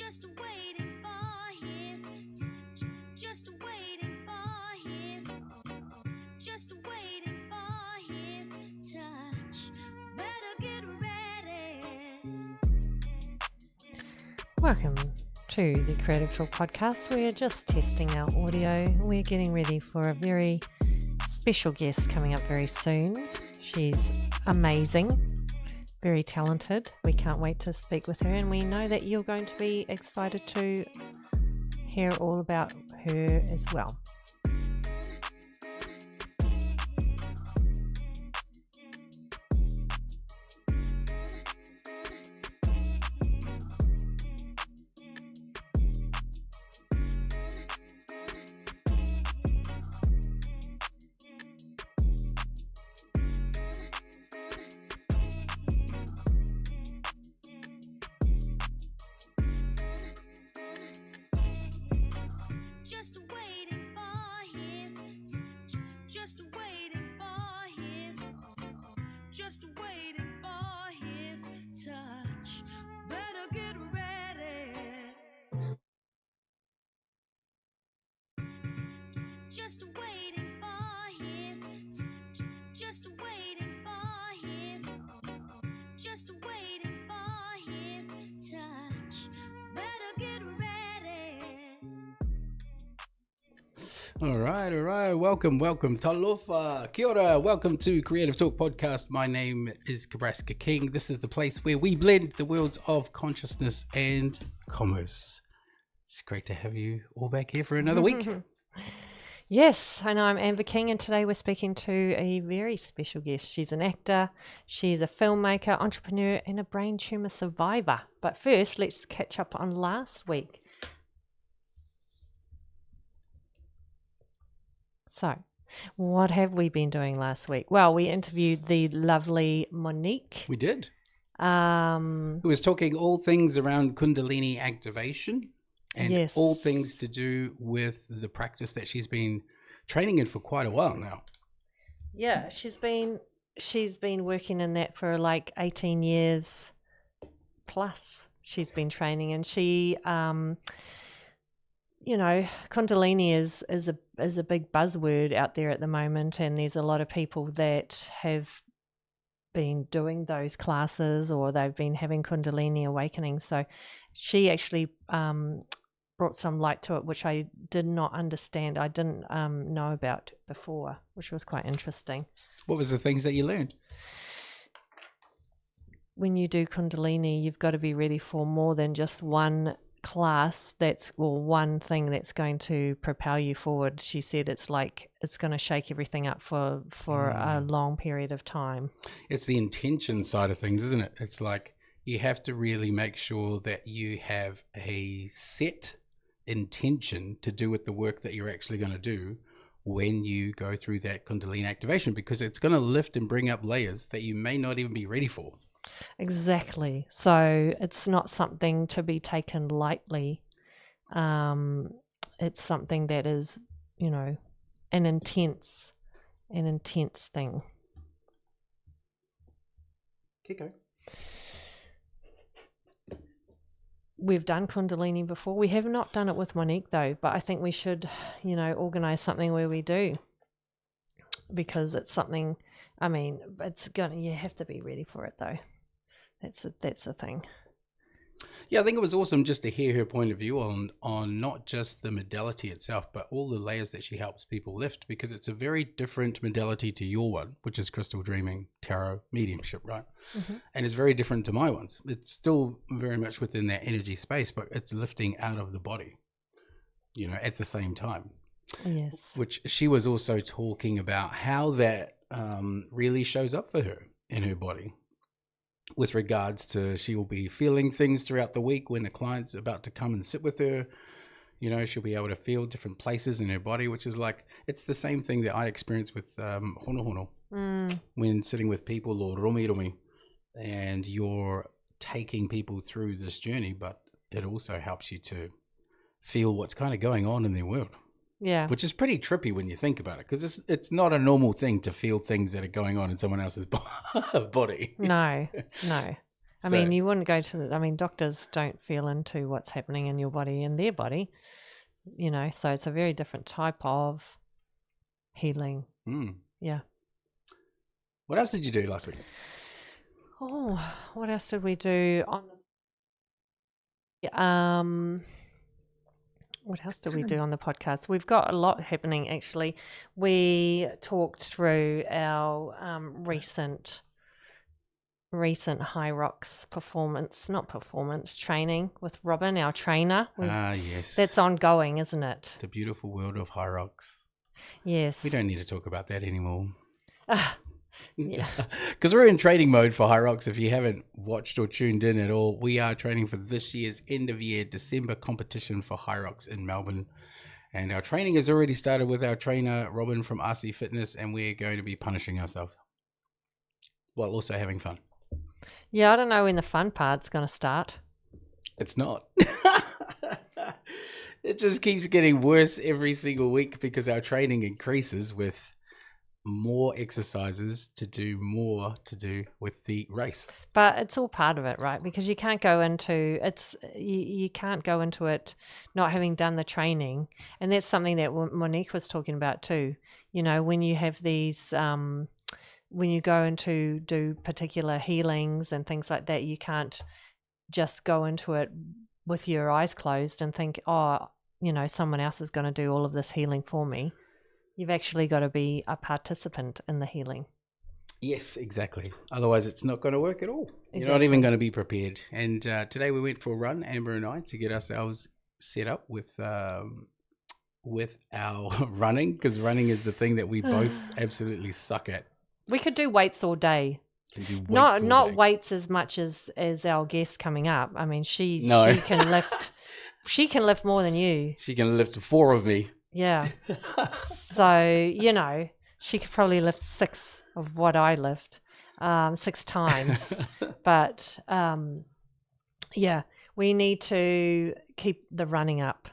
Just waiting for his touch. Just waiting for his. Just waiting for his touch. Better get ready. Welcome to the Creative Talk podcast. We're just testing our audio. We're getting ready for a very special guest coming up very soon. She's amazing, very talented. We can't wait to speak with her, and we know that you're going to be excited to hear all about her as well. Just waiting for his touch. Just waiting for his. Just waiting for his touch. Better get ready. Just waiting for his touch. Just waiting for his. Just waiting for his touch. Better get ready. All right. Welcome. Talofa. Kia ora. Welcome to Creative Talk Podcast. My name is Kabraska King. This is the place where we blend the worlds of consciousness and commerce. It's great to have you all back here for another week. Yes, and I'm Amber King, and today we're speaking to a very special guest. She's an actor, she's a filmmaker, entrepreneur, and a brain tumor survivor. But first, let's catch up on last week. So, what have we been doing last week? Well, we interviewed the lovely Monique. We did. Who was talking all things around Kundalini activation and Yes. all things to do with the practice that she's been training in for quite a while now. Yeah, she's been working in that for like 18 years plus. She's been training, and she Kundalini is a big buzzword out there at the moment, and there's a lot of people that have been doing those classes or they've been having Kundalini awakening. So she actually brought some light to it, which I did not understand. I didn't know about before, which was quite interesting. What was the things that you learned? When you do Kundalini, you've got to be ready for more than just one class one thing that's going to propel you forward. She said it's like it's going to shake everything up for a long period of time. It's the intention side of things, isn't it? It's like you have to really make sure that you have a set intention to do with the work that you're actually going to do when you go through that Kundalini activation, because it's going to lift and bring up layers that you may not even be ready for. Exactly. So it's not something to be taken lightly. It's something that is, an intense thing. Kiko. We've done Kundalini before. We have not done it with Monique though, but I think we should, organize something where we do, because it's something, you have to be ready for it though. That's the thing. Yeah, I think it was awesome just to hear her point of view on not just the modality itself, but all the layers that she helps people lift, because it's a very different modality to your one, which is crystal dreaming, tarot, mediumship, right? Mm-hmm. And it's very different to my ones. It's still very much within that energy space, but it's lifting out of the body, at the same time. Yes. Which she was also talking about how that really shows up for her in her body. With regards to, she will be feeling things throughout the week when the client's about to come and sit with her. She'll be able to feel different places in her body, which is like, it's the same thing that I experienced with hono when sitting with people, or romi, and you're taking people through this journey, but it also helps you to feel what's kind of going on in their world. Yeah. Which is pretty trippy when you think about it, because it's not a normal thing to feel things that are going on in someone else's body. No. I mean, you wouldn't go to, doctors don't feel into what's happening in your body and their body, so it's a very different type of healing. Yeah. What else did you do last week? Oh, what else did we do what else did we do on the podcast? We've got a lot happening, actually. We talked through our recent High Rocks training with Robin, our trainer. Yes. That's ongoing, isn't it? The beautiful world of High Rocks. Yes. We don't need to talk about that anymore. Yeah. Because we're in training mode for High Rocks. If you haven't watched or tuned in at all, we are training for this year's end of year December competition for High Rocks in Melbourne. And our training has already started with our trainer, Robin from RC Fitness, and we're going to be punishing ourselves while also having fun. Yeah, I don't know when the fun part's going to start. It's not. It just keeps getting worse every single week because our training increases with more exercises to do with the race. But it's all part of it, right? Because you can't go into you can't go into it not having done the training, and that's something that Monique was talking about too. When you have these when you go into do particular healings and things like that, you can't just go into it with your eyes closed and think, someone else is going to do all of this healing for me. You've actually got to be a participant in the healing. Yes, exactly. Otherwise, it's not going to work at all. Exactly. You're not even going to be prepared. And today we went for a run, Amber and I, to get ourselves set up with our running, because running is the thing that we both absolutely suck at. We could do weights all day. Not weights as much as our guest coming up. I mean, she can lift. She can lift more than you. She can lift 4 of me. Yeah. So, she could probably lift 6 of what I lift, 6 times. But, we need to keep the running up.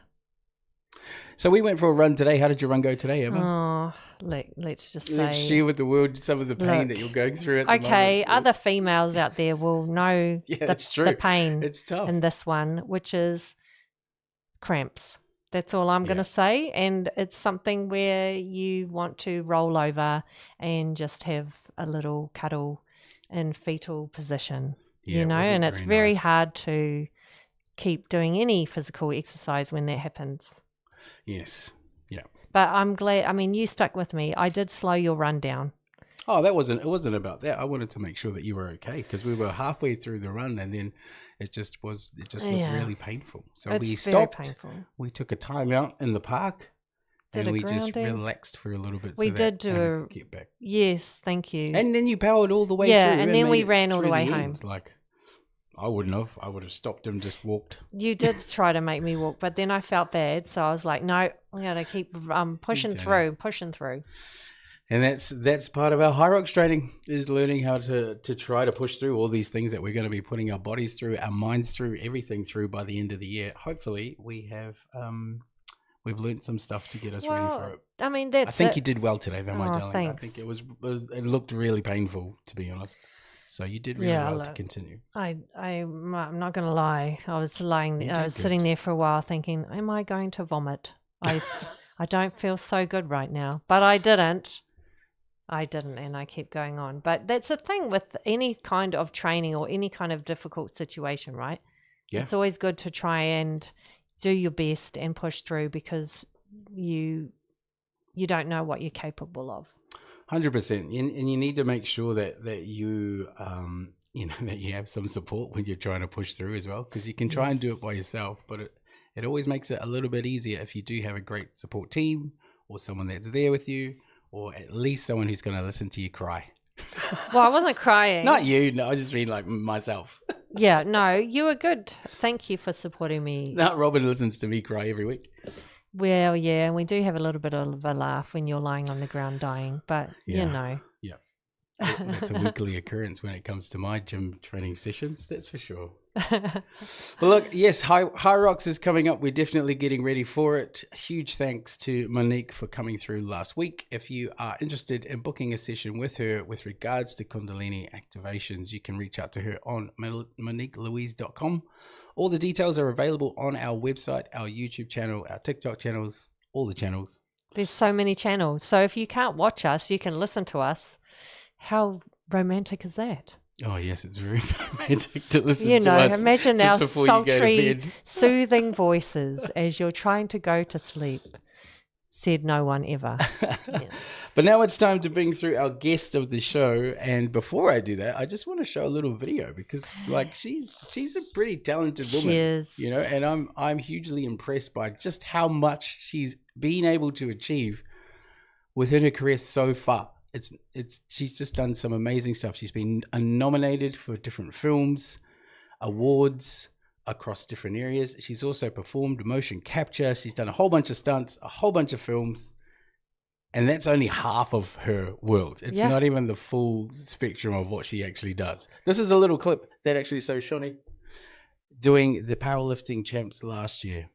So we went for a run today. How did your run go today, Emma? Oh, let's just say. Let's share with the world some of the pain that you're going through at the moment. Okay, other females out there will know the pain it's tough. in this one, which is cramps. That's all I'm going to say. And it's something where you want to roll over and just have a little cuddle in fetal position, and it's very hard to keep doing any physical exercise when that happens. Yes. Yeah. But I'm glad, you stuck with me. I did slow your run down. Oh, it wasn't about that. I wanted to make sure that you were okay because we were halfway through the run and then it just looked really painful. So we stopped. Very painful. We took a time out in the park and we just relaxed for a little bit. We did do get back. Yes, thank you. And then you powered all the way through. Yeah, and then we ran all the way home. Like, I wouldn't have. I would have stopped and just walked. You did try to make me walk, but then I felt bad, so I was like, no, I'm going to keep pushing through. And that's part of our High Rocks training, is learning how to try to push through all these things that we're going to be putting our bodies through, our minds through, everything through by the end of the year. Hopefully, we have we've learned some stuff to get us ready for it. I think you did well today, though, my darling. Thanks. I think it looked really painful, to be honest. So you did really well to continue. I'm not going to lie. I was sitting there for a while thinking, am I going to vomit? I don't feel so good right now. But I didn't, and I kept going on. But that's the thing with any kind of training or any kind of difficult situation, right? Yeah. It's always good to try and do your best and push through because you don't know what you're capable of. 100%, and you need to make sure that you that you have some support when you're trying to push through as well, because you can try and do it by yourself, but it always makes it a little bit easier if you do have a great support team or someone that's there with you, or at least someone who's going to listen to you cry. Well, I wasn't crying. Not you. No, I just mean like myself. Yeah, no, you were good. Thank you for supporting me. No, Robin listens to me cry every week. Well, yeah, we do have a little bit of a laugh when you're lying on the ground dying, but Yeah. That's a weekly occurrence when it comes to my gym training sessions, that's for sure. Well, look, yes, High Rocks is coming up. We're definitely getting ready for it. Huge thanks to Monique for coming through last week. If you are interested in booking a session with her with regards to Kundalini activations, you can reach out to her on moniquelouise.com. All the details are available on our website, our YouTube channel, our TikTok channels, all the channels. There's so many channels. So if you can't watch us, you can listen to us. How romantic is that? Oh, yes, it's very romantic to listen You to know, us imagine just our before you go to sultry, bed. soothing voices as you're trying to go to sleep. Said no one ever. Yeah. But now it's time to bring through our guest of the show. And before I do that, I just want to show a little video because, like, she's a pretty talented woman. She is. You know, and I'm hugely impressed by just how much she's been able to achieve within her career so far. She's just done some amazing stuff. She's been nominated for different films, awards across different areas. She's also performed motion capture. She's done a whole bunch of stunts, a whole bunch of films, and that's only half of her world. It's not even the full spectrum of what she actually does. This is a little clip that actually shows Shonee doing the powerlifting champs last year.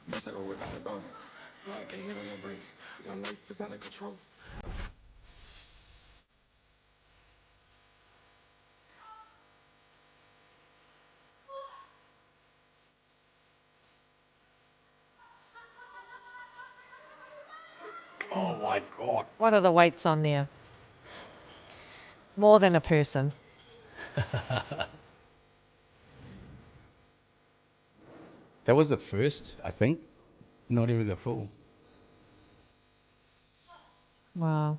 Bust like a whip out of bone. I can't handle no breaks. Your life is out of control. Oh my God. What are the weights on there? More than a person. That was the first, I think. Not even the full. Wow.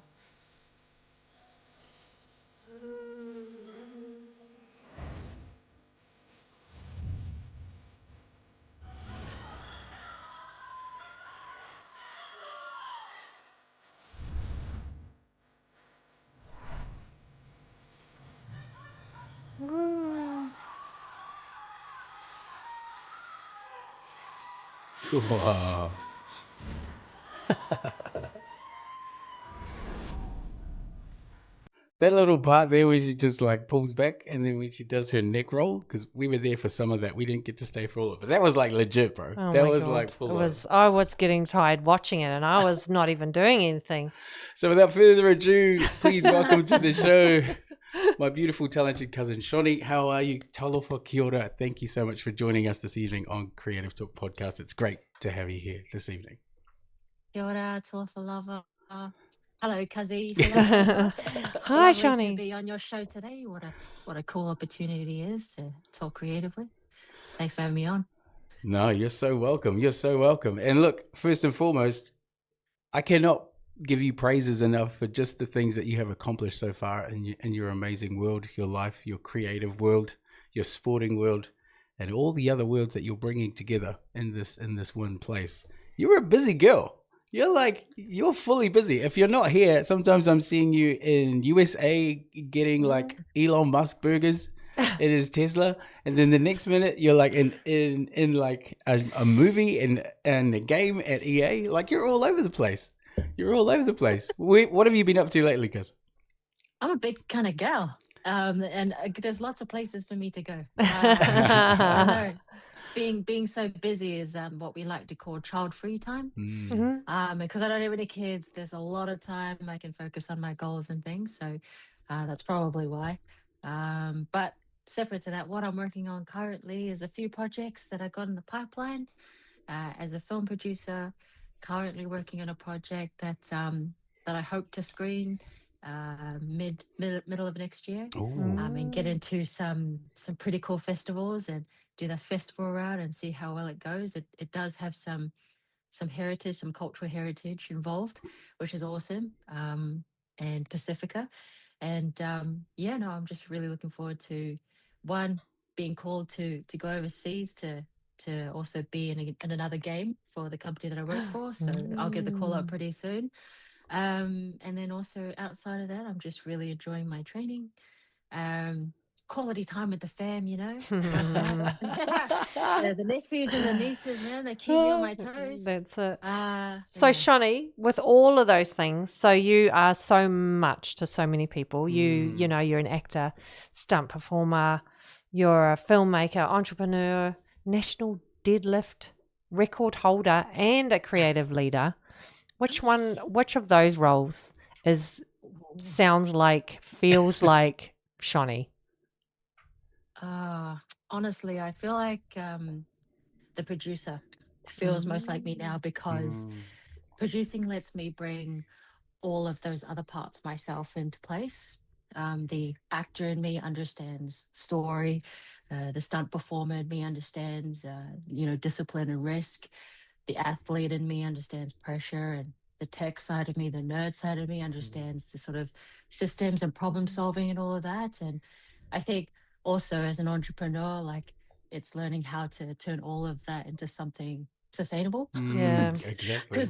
Wow. That little part there where she just like pulls back and then when she does her neck roll, because we were there for some of that. We didn't get to stay for all of it. But that was like legit, bro. Oh That my was God. like full on. I was getting tired watching it and I was not even doing anything. So without further ado, please welcome to the show my beautiful, talented cousin, Shonee. How are you? Talofa kia ora. Thank you so much for joining us this evening on Creative Talk Podcast. It's great to have you here this evening. Kia ora, talofa lava. Hello, Kazi. Hi, Lovely to Shonee. be on your show today. What a cool opportunity it is to talk creatively. Thanks for having me on. No, you're so welcome. You're so welcome. And look, first and foremost, I cannot give you praises enough for just the things that you have accomplished so far in your amazing world, your life, your creative world, your sporting world, and all the other worlds that you're bringing together in this one place. You're a busy girl. You're fully busy. If you're not here, sometimes I'm seeing you in USA getting like Elon Musk burgers. It is Tesla, and then the next minute you're like in like a movie and a game at EA. Like you're all over the place. You're all over the place. What have you been up to lately, cuz? I'm a big kind of gal, and there's lots of places for me to go. I know. Being so busy is what we like to call child-free time. Because I don't have any kids, there's a lot of time I can focus on my goals and things. So that's probably why. But separate to that, what I'm working on currently is a few projects that I got in the pipeline. As a film producer, currently working on a project that I hope to screen middle of next year. And get into some pretty cool festivals and do the festival route and see how well it goes. It does have some heritage, some cultural heritage involved, which is awesome. And Pacifica. And I'm just really looking forward to one, being called to go overseas to also be in another game for the company that I work for. So I'll get the call up pretty soon. And then also outside of that, I'm just really enjoying my training. quality time with the fam, you know. Love that. The nephews and the nieces, man, they keep me on my toes. That's it. So, Yeah. Shonee, with all of those things, so you are so much to so many people. You know, you're an actor, stunt performer, you're a filmmaker, entrepreneur, national deadlift record holder, and a creative leader. Which of those roles feels like Shonee? Honestly, I feel like the producer feels most like me now, because producing lets me bring all of those other parts of myself into place. The actor in me understands story. The stunt performer in me understands, discipline and risk. The athlete in me understands pressure, and the tech side of me, the nerd side of me understands the sort of systems and problem solving and all of that. And I think also as an entrepreneur, like, it's learning how to turn all of that into something sustainable. Yeah. Exactly.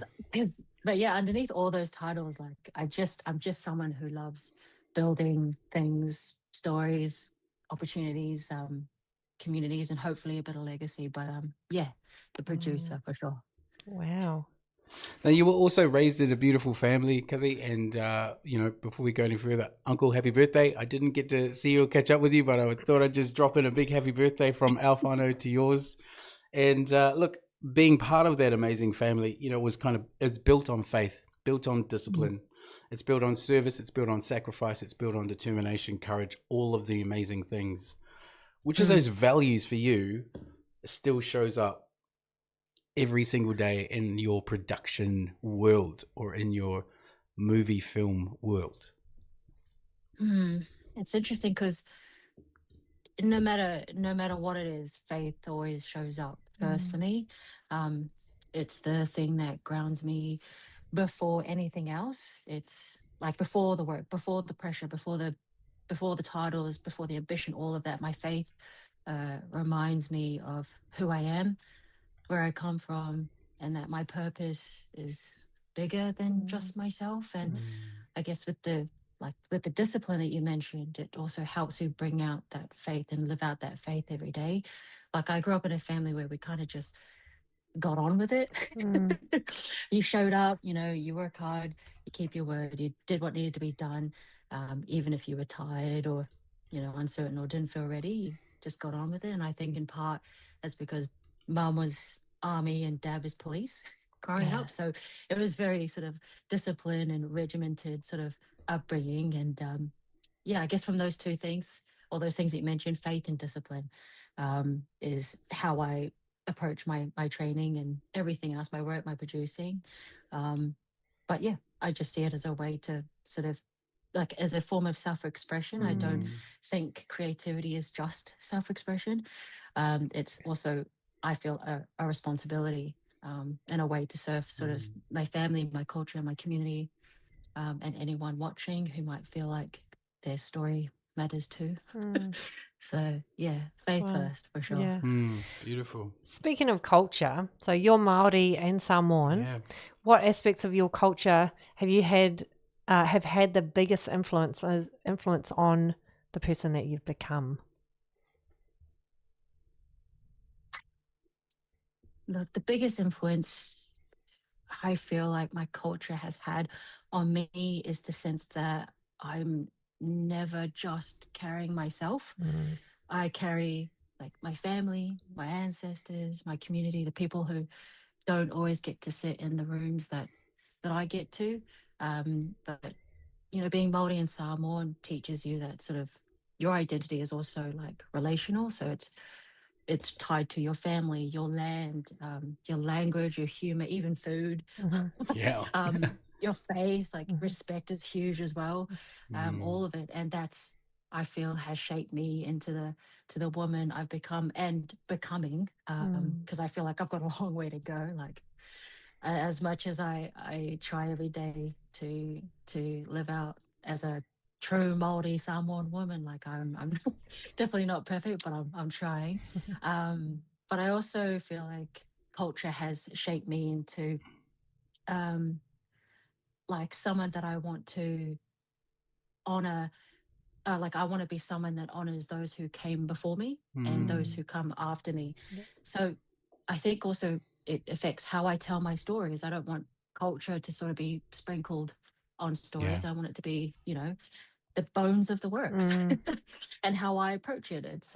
But yeah, underneath all those titles, like, I'm just someone who loves building things, stories, opportunities, communities, and hopefully a bit of legacy. But yeah, the producer for sure. Wow. Now, you were also raised in a beautiful family, Kazi, and before we go any further, Uncle, happy birthday. I didn't get to see you or catch up with you, but I thought I'd just drop in a big happy birthday from our whānau to yours. And look, being part of that amazing family, it's built on faith, built on discipline. It's built on service, it's built on sacrifice, it's built on determination, courage, all of the amazing things. Which of those values for you still shows up every single day in your production world or in your movie film world? It's interesting because no matter what it is, faith always shows up first for me. It's the thing that grounds me before anything else. It's like before the work, before the pressure, before the titles, before the ambition, all of that. My faith reminds me of who I am, where I come from, and that my purpose is bigger than just myself. And I guess with the discipline that you mentioned, it also helps you bring out that faith and live out that faith every day. Like, I grew up in a family where we kind of just got on with it. You showed up, you work hard, you keep your word, you did what needed to be done, even if you were tired or uncertain or didn't feel ready. You just got on with it. And I think in part that's because mum was army and dad was police growing up, so it was very sort of disciplined and regimented sort of upbringing. And I guess from those two things, all those things that you mentioned, faith and discipline, is how I approach my training and everything else, my work, my producing. But yeah, I just see it as a way to sort of, like, as a form of self-expression. I don't think creativity is just self-expression. It's also, I feel, a responsibility, and a way to serve sort of my family, my culture, my community, and anyone watching who might feel like their story matters too. So yeah, faith first for sure. Yeah. Beautiful. Speaking of culture, so you're Maori and Samoan. Yeah. What aspects of your culture have you had the biggest influence on the person that you've become? Look, the biggest influence I feel like my culture has had on me is the sense that I'm never just carrying myself. I carry, like, my family, my ancestors, my community, the people who don't always get to sit in the rooms that I get to. But being Māori and Samoan teaches you that sort of your identity is also like relational. So it's tied to your family, your land, your language, your humor, even food. Yeah. Your faith, like respect is huge as well. All of it, and that's, I feel, has shaped me into the woman I've become and becoming. Because I feel like I've got a long way to go. Like, as much as I try every day to live out as a true Māori Samoan woman, like, I'm definitely not perfect, but I'm trying. But I also feel like culture has shaped me into like someone that I want to honor like I want to be someone that honors those who came before me and those who come after me. Yep. So I think also it affects how I tell my stories. I don't want culture to sort of be sprinkled on stories. I want it to be, you know, the bones of the works and how I approach it. It's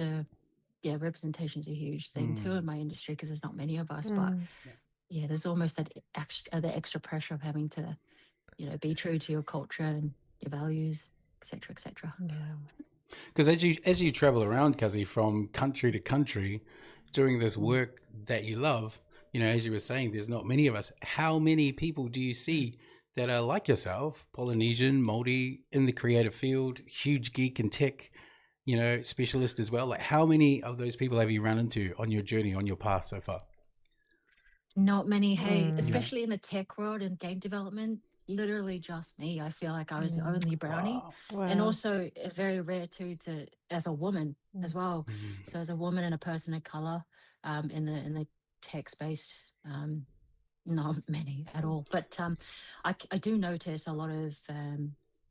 yeah, representation is a huge thing too in my industry because there's not many of us. But yeah, there's almost that the extra pressure of having to, you know, be true to your culture and your values, etc., etc. Because as you travel around, Kazi, from country to country, doing this work that you love, you know, as you were saying, there's not many of us. How many people do you see that are like yourself, Polynesian, Māori, in the creative field, huge geek and tech, you know, specialist as well? Like, how many of those people have you run into on your journey, on your path so far? Not many, hey, especially in the tech world and game development. Literally just me. I feel like I was the only brownie. Wow. And also very rare too to as a woman as well. So as a woman and a person of color in the tech space, not many at all. But I do notice a lot of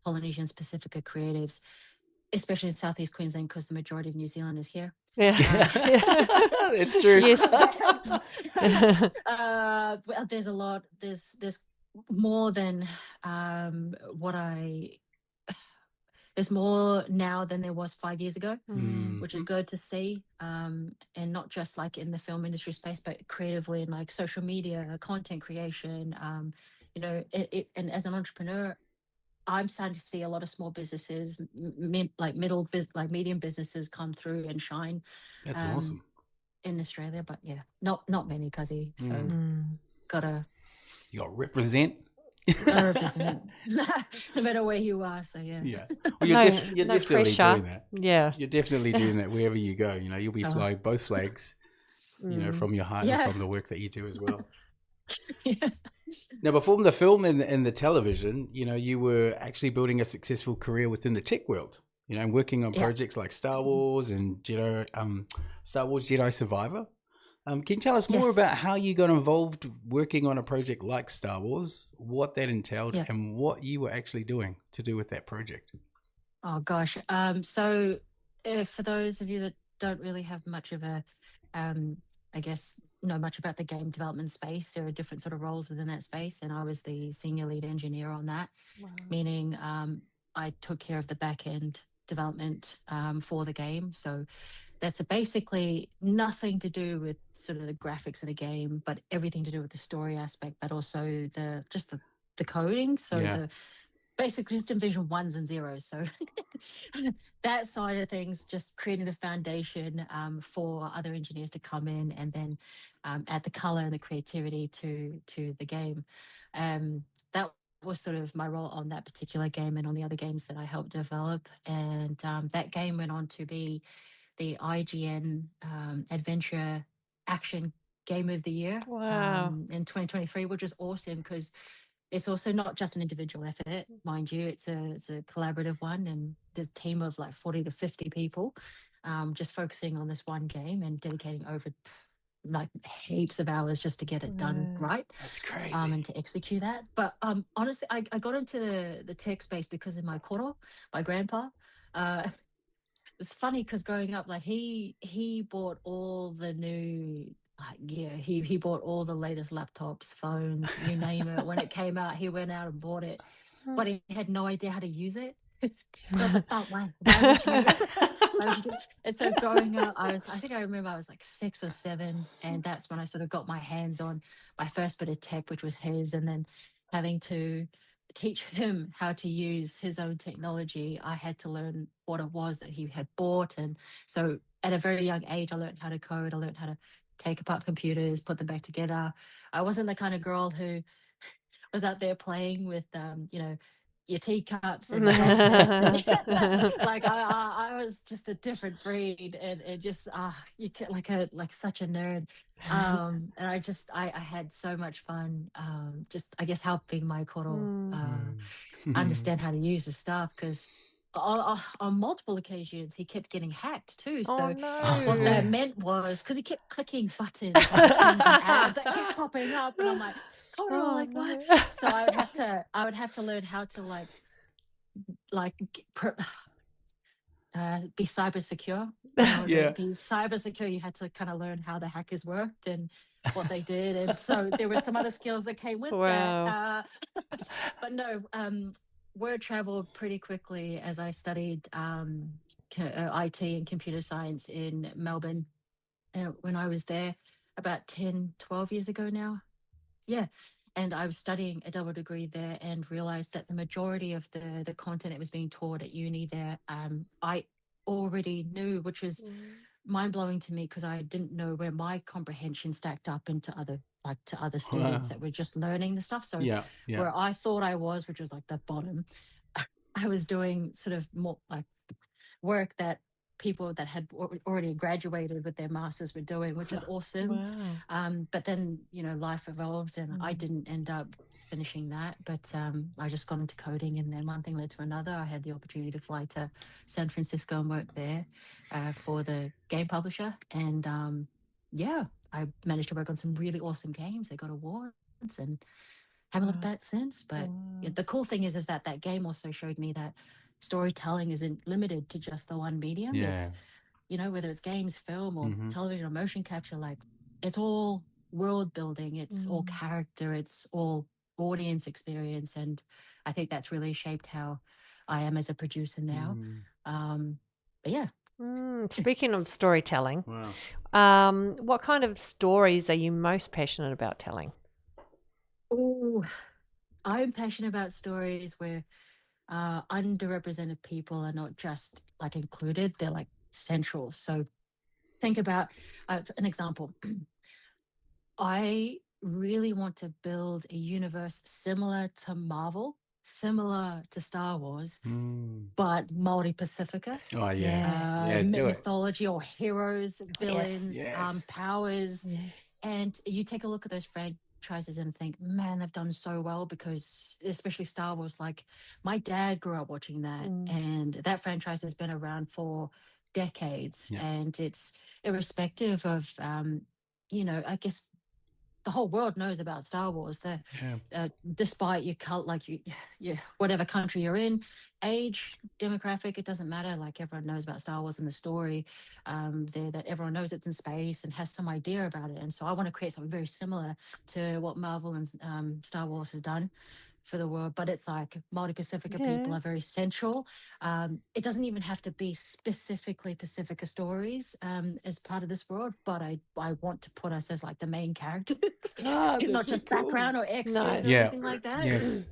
Polynesian specific creatives, especially in Southeast Queensland, because the majority of New Zealand is here. It's true. Yes. Well, there's a lot. There's more than there's more now than there was 5 years ago, which is good to see. And not just like in the film industry space, but creatively in like social media, content creation. You know, and as an entrepreneur, I'm starting to see a lot of small businesses, medium businesses come through and shine. That's awesome. In Australia, but yeah, not many, Kazi. So you got to represent. Represent, no matter where you are. So yeah. Well, you're definitely doing that. Yeah, you're definitely doing that wherever you go. You know, you'll be flying both flags. You know, from your heart and from the work that you do as well. Now, before the film and the television, you know, you were actually building a successful career within the tech world. You know, working on projects like Star Wars and Star Wars Jedi Survivor. Can you tell us more about how you got involved working on a project like Star Wars, what that entailed, and what you were actually doing to do with that project? Oh gosh, so for those of you that don't really have much of a, I guess, know much about the game development space, there are different sort of roles within that space, and I was the senior lead engineer on that, meaning I took care of the back end development for the game. So that's basically nothing to do with sort of the graphics of the game, but everything to do with the story aspect, but also the coding. So basically just division ones and zeros. So that side of things, just creating the foundation for other engineers to come in and then add the color and the creativity to the game. That was sort of my role on that particular game and on the other games that I helped develop. And that game went on to be the IGN Adventure Action Game of the Year in 2023, which is awesome because it's also not just an individual effort, mind you. It's a collaborative one, and there's a team of like 40 to 50 people just focusing on this one game and dedicating over like heaps of hours just to get it done right. That's crazy. And to execute that. But honestly, I got into the tech space because of my koro, my grandpa. It's funny because growing up, like he bought all the new he bought all the latest laptops, phones, you name it. When it came out, he went out and bought it, but he had no idea how to use it. And I was like, oh, why would you? Why would you do it? And so growing up, I think I remember I was like 6 or 7, and that's when I sort of got my hands on my first bit of tech, which was his, and then having to teach him how to use his own technology. I had to learn what it was that he had bought, and so at a very young age, I learned how to code. I learned how to take apart computers, put them back together. I wasn't the kind of girl who was out there playing with, your teacups and your headsets. Like I was just a different breed, and just you get like such a nerd. And I had so much fun. Just I guess helping my koro understand how to use the stuff because. On multiple occasions, he kept getting hacked too. So what that meant was because he kept clicking buttons, and ads that kept popping up, and I'm like, what? So I would have to learn how to be cyber secure. Yeah. Be cyber secure, you had to kind of learn how the hackers worked and what they did, and so there were some other skills that came with Wow. that. But no, word traveled pretty quickly as I studied IT and computer science in Melbourne when I was there about 10, 12 years ago now. Yeah. And I was studying a double degree there and realized that the majority of the content that was being taught at uni there, I already knew, which was mind blowing to me because I didn't know where my comprehension stacked up into other students that were just learning the stuff. So Yeah. where I thought I was, which was like the bottom, I was doing sort of more like work that people that had already graduated with their masters were doing, which is awesome. Wow. But then life evolved, and I didn't end up finishing that. But I just got into coding, and then one thing led to another. I had the opportunity to fly to San Francisco and work there for the game publisher, and I managed to work on some really awesome games. They got awards, and haven't looked back since. But the cool thing is that game also showed me that storytelling isn't limited to just the one medium. Yeah. It's whether it's games, film, or Mhm. television or motion capture, like it's all world building, it's all character, it's all audience experience. And I think that's really shaped how I am as a producer now. But yeah. Speaking of storytelling, Wow. what kind of stories are you most passionate about telling? Oh, I'm passionate about stories where underrepresented people are not just like included, they're like central. So think about an example. I really want to build a universe similar to Marvel, similar to Star Wars, but multi-Pacifica. Oh yeah. Do it. Mythology or heroes, villains, Yes. powers. And you take a look at those franchises and think, man, they've done so well, because especially Star Wars, like my dad grew up watching that, and that franchise has been around for decades. Yeah. And it's irrespective of, I guess the whole world knows about Star Wars. Despite your cult, like you, whatever country you're in, age, demographic, it doesn't matter. Like everyone knows about Star Wars and the story. There that everyone knows it's in space and has some idea about it. And so I want to create something very similar to what Marvel and Star Wars has done for the world, but it's like multi-Pacifica people are very central. It doesn't even have to be specifically Pacifica stories as part of this world, but I want to put us as like the main characters, not just background or extras or anything like that. Yes.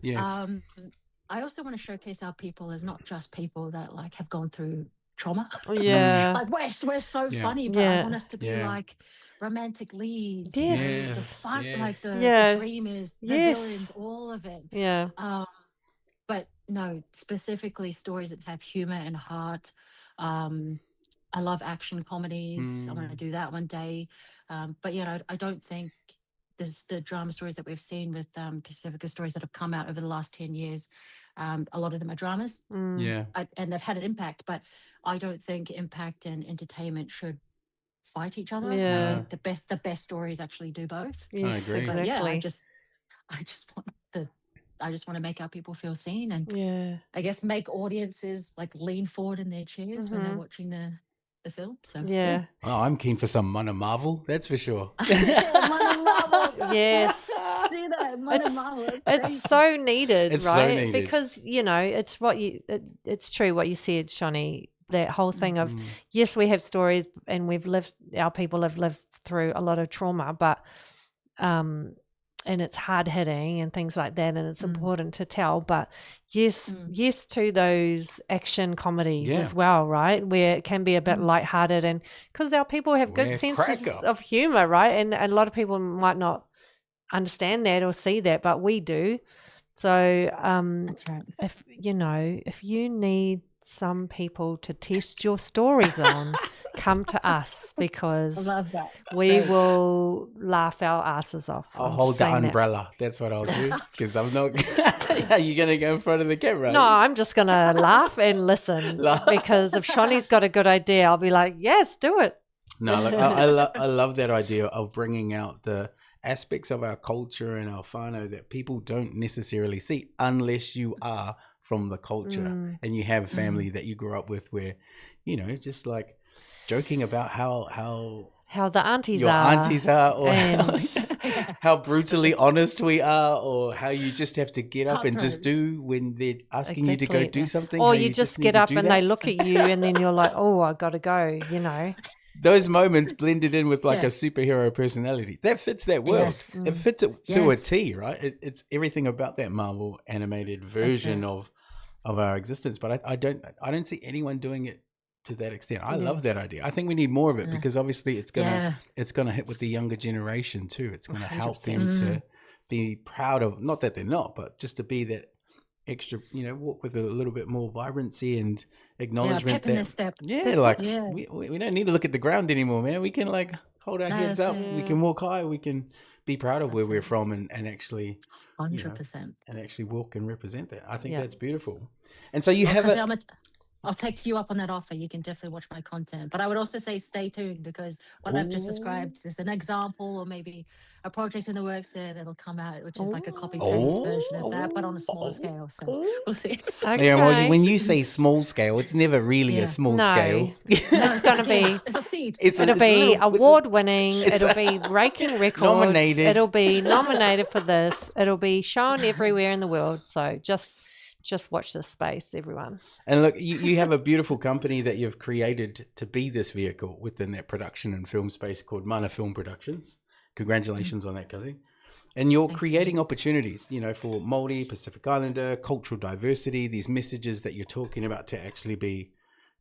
I also want to showcase our people as not just people that like have gone through trauma. Like we're so funny, but I want us to be like romantic leads, the fun, like the dreamers, the villains, all of it. But no, specifically stories that have humor and heart. I love action comedies. I want to do that one day. But I don't think there's the drama stories that we've seen with Pacifica stories that have come out over the last 10 years. A lot of them are dramas. And they've had an impact, but I don't think impact and entertainment should fight each other. I think the best stories actually do both. Yes, I agree. exactly. But I just want to make our people feel seen, and I guess make audiences like lean forward in their chairs when they're watching the film. So Yeah. Oh, I'm keen for some Mana Marvel, that's for sure. Mana Marvel. Yes. Let's do that. Mana Marvel. It's so needed, It's right? so needed. Because, it's true what you said, Shonee. That whole thing of, yes, we have stories and our people have lived through a lot of trauma, but and it's hard hitting and things like that, and it's important to tell. But yes to those action comedies as well, right? Where it can be a bit lighthearted, and because our people have good senses of humor, right? And a lot of people might not understand that or see that, but we do. So that's right. If you need some people to test your stories on, come to us, because I love that. we will laugh our asses off. I'll hold the umbrella. That's what I'll do, because I'm not. Are you going to go in front of the camera? No, I'm just going to laugh and listen, because if Shonee's got a good idea, I'll be like, yes, do it. No, look, I love that idea of bringing out the aspects of our culture and our whānau that people don't necessarily see unless you are from the culture, and you have family that you grew up with where, you know, just like joking about how the aunties your are. aunties are, or And how brutally honest we are, or how you just have to get up and just Cutthroat. do when they're asking you to go Exactly. do something. Or how you just get need to up do and that. they look at you and then you're like, oh, I got to go, you know. Those moments blended in with like Yeah. a superhero personality that fits that world. Yes. It fits it to a Yes. T, right? It's everything about that Marvel animated version it. of our existence. But I don't see anyone doing it to that extent. I love that idea. I think we need more of it because obviously it's gonna hit with the younger generation too. It's gonna help them to be proud of, not that they're not, but just to be that extra, you know, walk with a little bit more vibrancy and acknowledgement pep in their that step. we don't need to look at the ground anymore, man. We can like hold our heads up. We can walk high. We can be proud of where we're from and actually 100%. and actually walk and represent that. I think that's beautiful. And so you have I'll take you up on that offer. You can definitely watch my content. But I would also say stay tuned, because what I've just described is an example, or maybe a project in the works there that'll come out, which is like a copy-paste version of that, but on a smaller scale. So we'll see. Okay. Yeah, well, when you say small scale, it's never really a small scale. It's going to be... It's a seed. It'll be award-winning. It'll be breaking records. Nominated. It'll be nominated for this. It'll be shown everywhere in the world. So just watch this space, everyone. And look, you have a beautiful company that you've created to be this vehicle within that production and film space called Mana Film Productions. Congratulations on that, Kazi. And you're creating opportunities, you know, for Māori, Pacific Islander, cultural diversity, these messages that you're talking about to actually be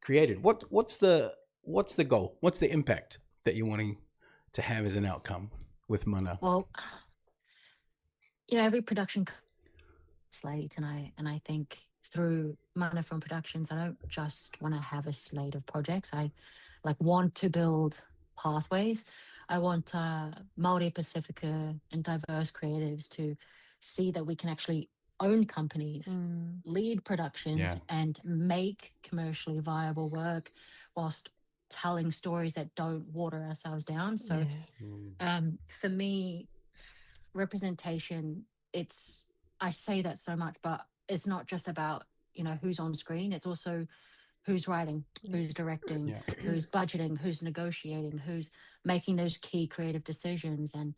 created. What's the goal? What's the impact that you're wanting to have as an outcome with Mana? Well, you know, every production slate, and I think through Mana Film Productions, I don't just want to have a slate of projects. I like want to build pathways. I want Māori, Pacifica, and diverse creatives to see that we can actually own companies, lead productions, and make commercially viable work whilst telling stories that don't water ourselves down. So for me, representation, I say that so much, but it's not just about, you know, who's on screen. It's also who's writing, who's directing, who's budgeting, who's negotiating, who's making those key creative decisions. And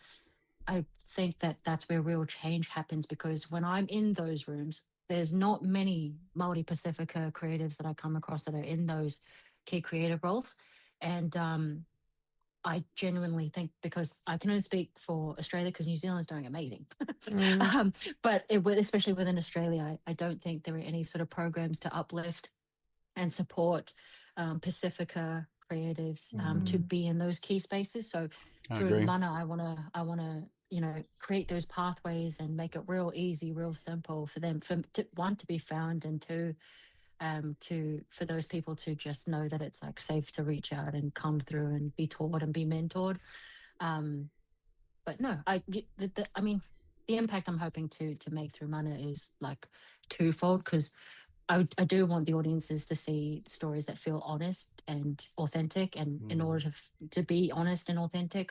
I think that that's where real change happens, because when I'm in those rooms, there's not many Māori Pacifica creatives that I come across that are in those key creative roles. And I genuinely think, because I can only speak for Australia, because New Zealand's doing amazing. But especially within Australia, I don't think there are any sort of programs to uplift and support Pacifica creatives to be in those key spaces. So through Mana, I want to, you know, create those pathways and make it real easy, real simple for them, one, to be found, and two, for those people to just know that it's like safe to reach out and come through and be taught and be mentored. But no, I mean, the impact I'm hoping to make through Mana is like twofold, because I do want the audiences to see stories that feel honest and authentic. And in order to be honest and authentic,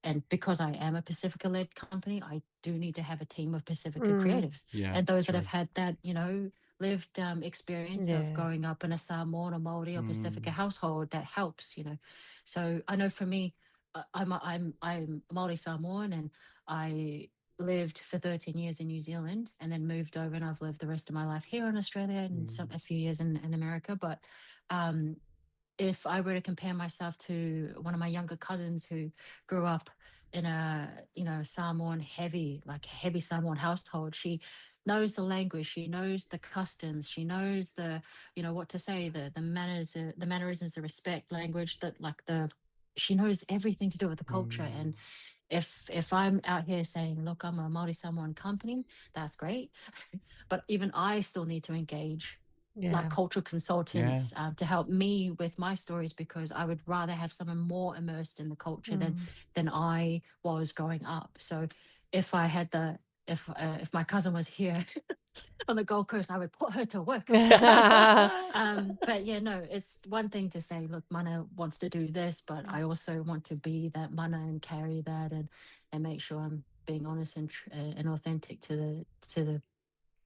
and because I am a Pacifica-led company, I do need to have a team of Pacifica creatives, and those that have had that, you know, lived experience of growing up in a Samoan or Māori or Pacifica household. That helps, you know. So I know for me, I'm Māori Samoan, and I lived for 13 years in New Zealand and then moved over, and I've lived the rest of my life here in Australia and a few years in America. But if I were to compare myself to one of my younger cousins who grew up in a, you know, heavy Samoan household, she knows the language, she knows the customs, she knows the, you know, what to say, the manners, the mannerisms, the respect language, that like she knows everything to do with the culture. And if I'm out here saying, look, I'm a Māori Samoan company, that's great. But even I still need to engage like cultural consultants to help me with my stories, because I would rather have someone more immersed in the culture than I was growing up. So if I had if my cousin was here on the Gold Coast, I would put her to work. But yeah, no, it's one thing to say, look, Mana wants to do this, but I also want to be that Mana and carry that and make sure I'm being honest and authentic to the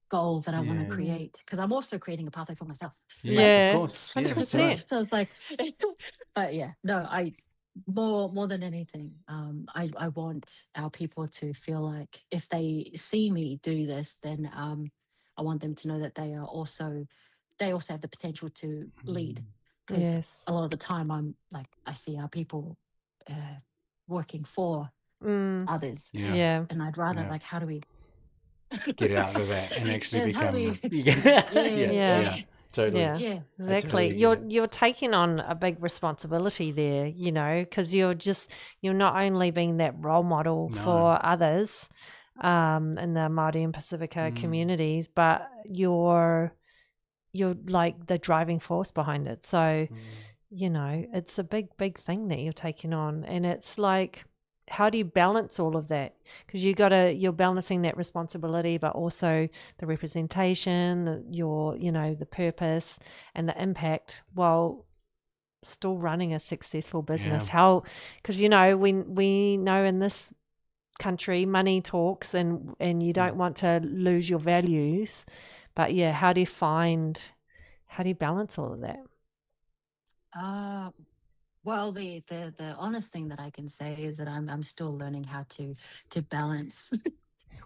goal that I want to Yeah. create, because I'm also creating a pathway for myself. Yeah. Of course. Yeah, that's 100%. right. So it's like, but yeah, no, I more than anything, I want our people to feel like if they see me do this, then I want them to know that they also have the potential to lead, because Yes. a lot of the time I see our people working for others, Yeah. Yeah. and I'd rather Yeah. like, how do we Get out of that and actually and how do become. we Yeah. Yeah. Yeah. Totally. Yeah. yeah Exactly. totally get You're it. you're taking on a big responsibility there, because you're not only being that role model No. for others in the Māori and Pacifica communities, but you're like the driving force behind it. So, it's a big thing that you're taking on, and it's like, how do you balance all of that? Because you're balancing that responsibility, but also the representation, the purpose and the impact, while still running a successful business. Yeah. How? Because we know in this country money talks, and you don't want to lose your values, but yeah, how do you balance all of that? Well, the honest thing that I can say is that I'm still learning how to balance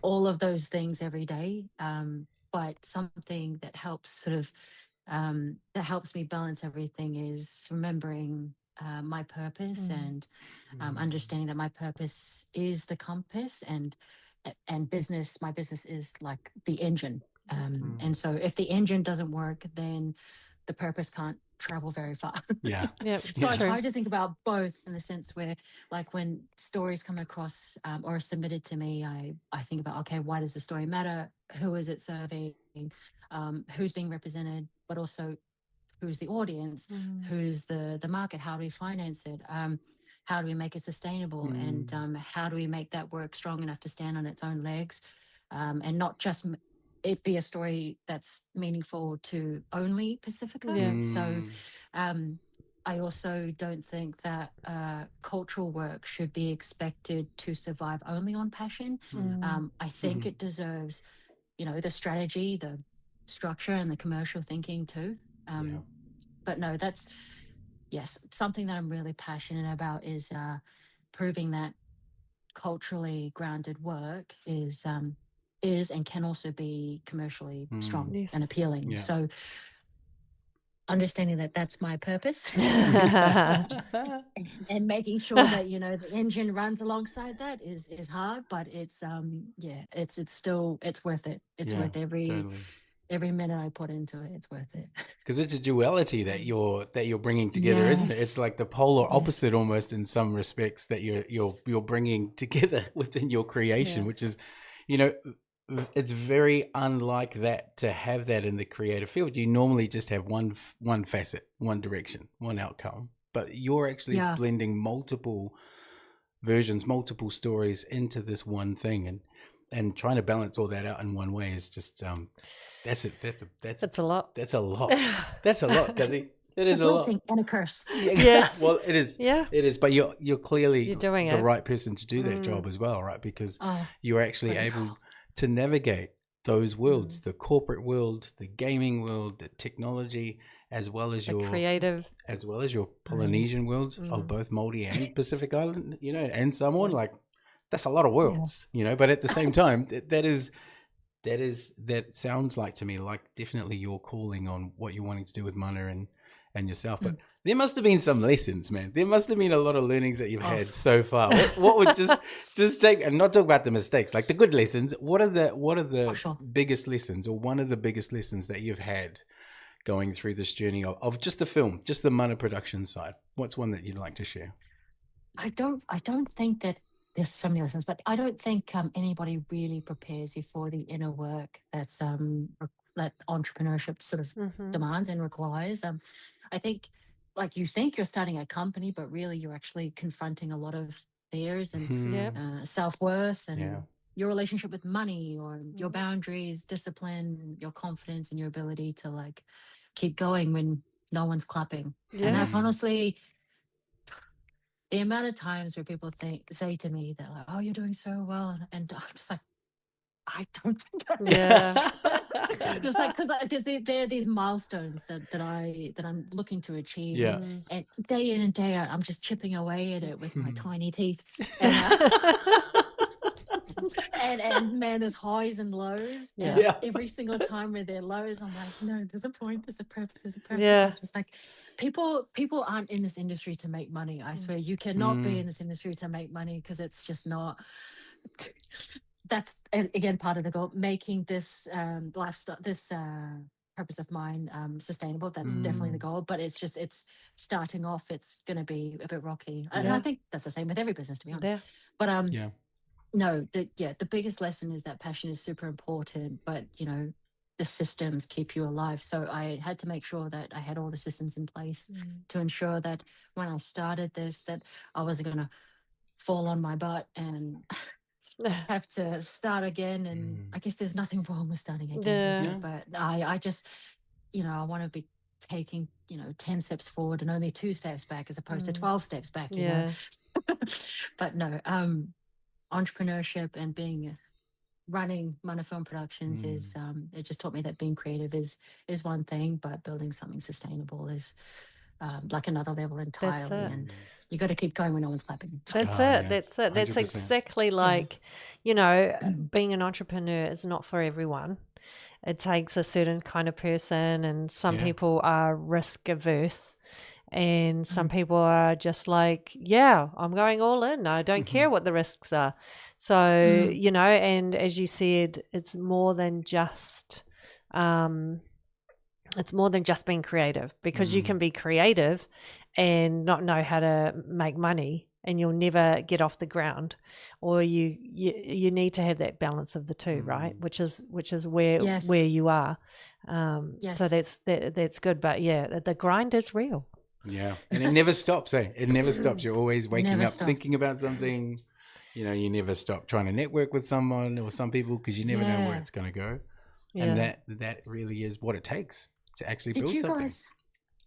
all of those things every day. But something that helps that helps me balance everything is remembering my purpose, and understanding that my purpose is the compass, and my business is like the engine. And so if the engine doesn't work, then the purpose can't travel very far. Yeah. Yeah. So I True. try to think about both, in the sense where, like, when stories come across or are submitted to me, I think about, okay, why does the story matter? Who is it serving? Who's being represented? But also, who's the audience? Who's the market? How do we finance it? How do we make it sustainable? And how do we make that work strong enough to stand on its own legs, and not just it be a story that's meaningful to only Pacifica? Yeah. So I also don't think that cultural work should be expected to survive only on passion. I think it deserves, the strategy, the structure, and the commercial thinking too. But no, that's, yes, something that I'm really passionate about is proving that culturally grounded work is and can also be commercially strong Yes. and appealing. Yeah. So understanding that that's my purpose, and making sure that the engine runs alongside that is hard, but it's it's worth it. It's worth every minute I put into it. It's worth it. Because it's a duality that you're bringing together, isn't it? It's like the polar opposite almost in some respects that you're bringing together within your creation, which is, it's very unlike that to have that in the creative field. You normally just have one facet, one direction, one outcome, but you're actually blending multiple versions, multiple stories into this one thing, and trying to balance all that out in one way is just that's a lot. That's a lot. That's a lot, Guzzy. It is A a lot. blessing and a curse. Yes. Well, it is. Yeah. It is. But you're clearly You're doing the it. right person to do that job as well, right? Because you're actually great. able to navigate those worlds, the corporate world, the gaming world, the technology, as well as your creative, as well as your Polynesian world of both Māori and Pacific Island, and Samoan. Like, that's a lot of worlds, But at the same time, that sounds like to me like definitely your calling on what you're wanting to do with Mana and yourself. But there must have been some lessons, man. There must have been a lot of learnings that you've had so far. What would just take, and not talk about the mistakes, like the good lessons. What are the biggest lessons, or one of the biggest lessons that you've had going through this journey of just the film, just the Mana production side? What's one that you'd like to share? I don't think that there's so many lessons, but I don't think anybody really prepares you for the inner work that's that entrepreneurship sort of demands and requires. I think, like, you think you're starting a company, but really you're actually confronting a lot of fears and self-worth and your relationship with money, or your boundaries, discipline, your confidence, and your ability to like keep going when no one's clapping. And that's honestly the amount of times where people say to me, they're like, "Oh, you're doing so well," and I'm just like, I don't think I am. Just like because there are these milestones that I'm looking to achieve, Yeah. and day in and day out, I'm just chipping away at it with my tiny teeth, and and man, there's highs and lows, and Yeah. every single time where there are lows, I'm like, no, there's a point, there's a purpose, there's a purpose. Yeah. I'm just like, people aren't in this industry to make money. I swear, you cannot be in this industry to make money because it's just not. That's again part of the goal, making this lifestyle, this purpose of mine sustainable. That's definitely the goal, but it's starting off, it's going to be a bit rocky, and I think that's the same with every business, to be honest. Yeah. But Yeah. no, the biggest lesson is that passion is super important, but the systems keep you alive. So I had to make sure that I had all the systems in place to ensure that when I started this, that I wasn't going to fall on my butt and have to start again. And I guess there's nothing wrong with starting again, is there? But I just, I want to be taking 10 steps forward and only 2 steps back, as opposed to 12 steps back, But no, entrepreneurship and running Monofilm Productions is it just taught me that being creative is one thing, but building something sustainable is like another level entirely. And you got to keep going when no one's clapping. That's Oh, it. yeah. That's it. That's 100%. exactly like, being an entrepreneur is not for everyone. It takes a certain kind of person, and some people are risk averse, and some people are just like, I'm going all in. I don't care what the risks are. So, and as you said, it's more than just being creative, because you can be creative and not know how to make money, and you'll never get off the ground. Or you need to have that balance of the two, right? Which is where you are. So that's good. But the grind is real. Yeah, and it never stops. It never stops. You're always waking up thinking about something. You never stop trying to network with someone or some people, because you never know where it's going to go. And that really is what it takes to actually build something.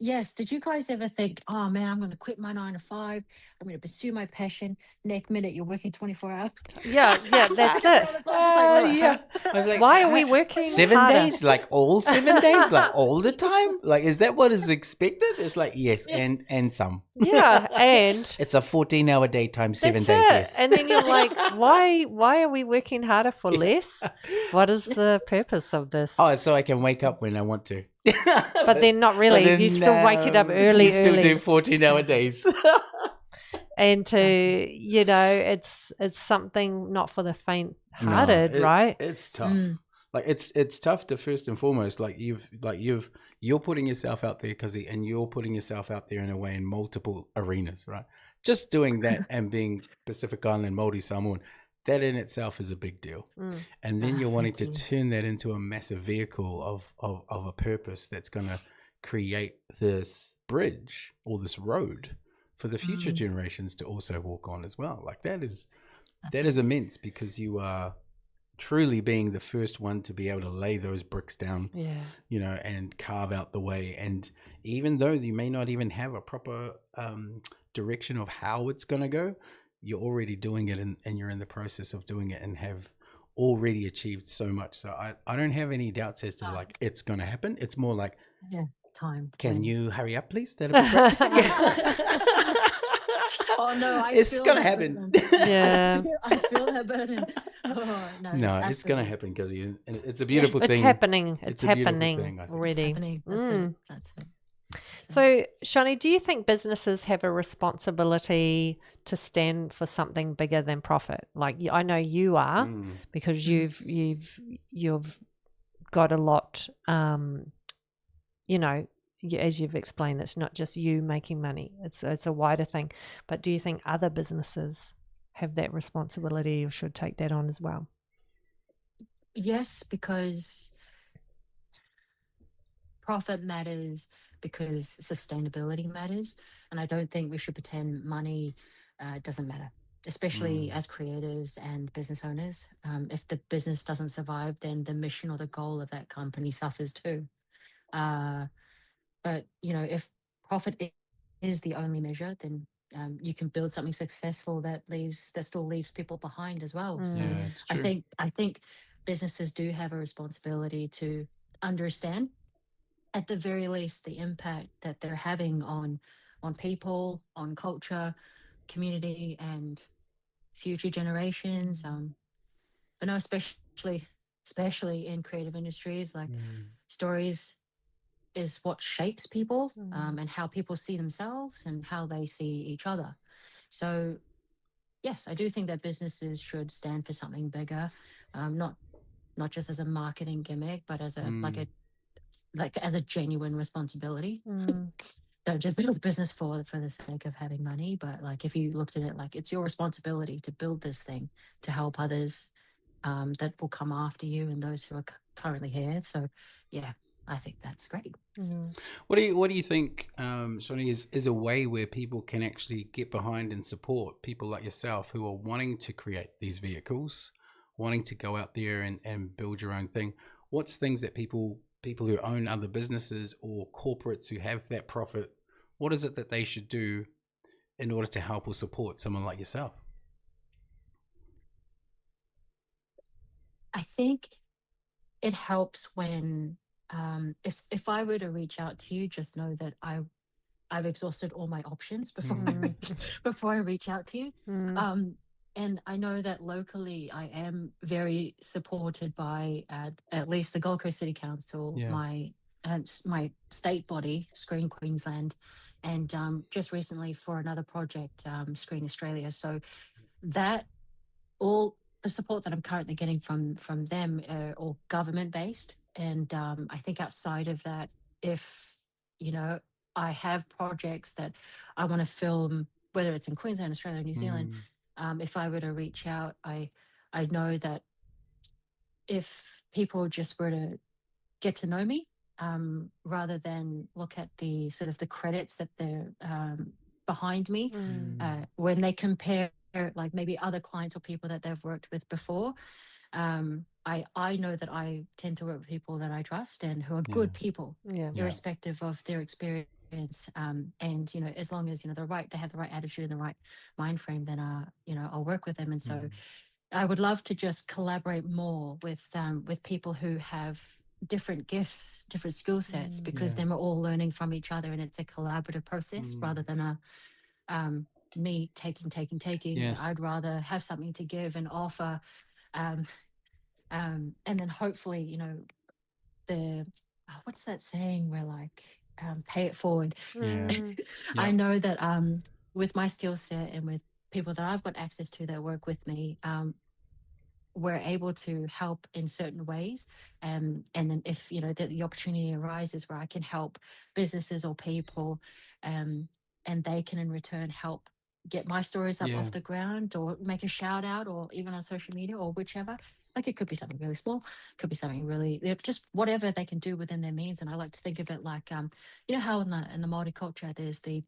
Did you guys ever think, oh man, I'm going to quit my 9 to 5, I'm going to pursue my passion? Next minute you're working 24 hours. Yeah, that's it. I was like, why are we working 7 harder? days? Like all 7 days? Like all the time? Like, is that what is expected? It's like, yes, and some. Yeah, and it's a 14-hour day times 7 days. Yes. And then you're like, why are we working harder for less? What is the purpose of this? Oh, so I can wake up when I want to. But then not really. You still wake it up early. You still do 14-hour days. And it's something not for the faint-hearted, right? It's tough. Like it's tough to, first and foremost, you're putting yourself out there, and you're putting yourself out there in a way in multiple arenas, right? Just doing that and being Pacific Island Māori Samoan, that in itself is a big deal. And then you're wanting to turn that into a massive vehicle of a purpose that's going to create this bridge or this road for the future generations to also walk on as well. Like that is immense, because you are truly being the first one to be able to lay those bricks down, and carve out the way. And even though you may not even have a proper direction of how it's going to go, you're already doing it, and you're in the process of doing it, and have already achieved so much. So I don't have any doubts as to like it's going to happen. It's more like, time. Can you hurry up, please? That'll be great. Oh no, it's gonna happen. Yeah, I feel that burden. Oh, no, it's gonna happen, because it's a beautiful thing. It's happening. It's happening thing, already. It's happening. That's it. That's it. So, Shonee, do you think businesses have a responsibility to stand for something bigger than profit? Like, I know you are, because you've got a lot. As you've explained, it's not just you making money; it's a wider thing. But do you think other businesses have that responsibility, or should take that on as well? Yes, because profit matters, because sustainability matters, and I don't think we should pretend money doesn't matter, especially as creatives and business owners. If the business doesn't survive, then the mission or the goal of that company suffers too. But if profit is the only measure, then you can build something successful that still leaves people behind as well. So Yeah, it's true. I think businesses do have a responsibility to understand, at the very least, the impact that they're having on people, on culture, community, and future generations. But no, especially in creative industries, like stories is what shapes people, and how people see themselves and how they see each other. So yes, I do think that businesses should stand for something bigger, not just as a marketing gimmick, but as a like as a genuine responsibility. Don't just build a business for the sake of having money, but like if you looked at it like it's your responsibility to build this thing to help others, that will come after you and those who are currently here. So yeah, I think that's great. What do you think, Shonee, is a way where people can actually get behind and support people like yourself who are wanting to create these vehicles, wanting to go out there and build your own thing? What's things that people who own other businesses or corporates who have that profit, what is it that they should do in order to help or support someone like yourself? I think it helps when, if I were to reach out to you, just know that I've exhausted all my options before I reach out to you. And I know that locally I am very supported by at least the Gold Coast City Council, my state body, Screen Queensland, and just recently for another project, Screen Australia. So that all the support that I'm currently getting from them are all government based. And I think outside of that, if I have projects that I want to film, whether it's in Queensland, Australia, New Zealand, if I were to reach out, I know that if people just were to get to know me, rather than look at the sort of the credits that they're behind me, when they compare like maybe other clients or people that they've worked with before, I know that I tend to work with people that I trust and who are good people, irrespective of their experience. And as long as they have the right attitude and the right mind frame, then I'll work with them. And so I would love to just collaborate more with people who have different gifts, different skill sets, because then we're all learning from each other, and it's a collaborative process rather than a me taking. Yes. I'd rather have something to give and offer, and then hopefully, the what's that saying where like pay it forward. I know that with my skill set and with people that I've got access to that work with me, we're able to help in certain ways, and then if the opportunity arises where I can help businesses or people, and they can in return help get my stories up off the ground, or make a shout out, or even on social media, or whichever. Like it could be something really small, could be something really, just whatever they can do within their means. And I like to think of it like how in the Māori culture there's the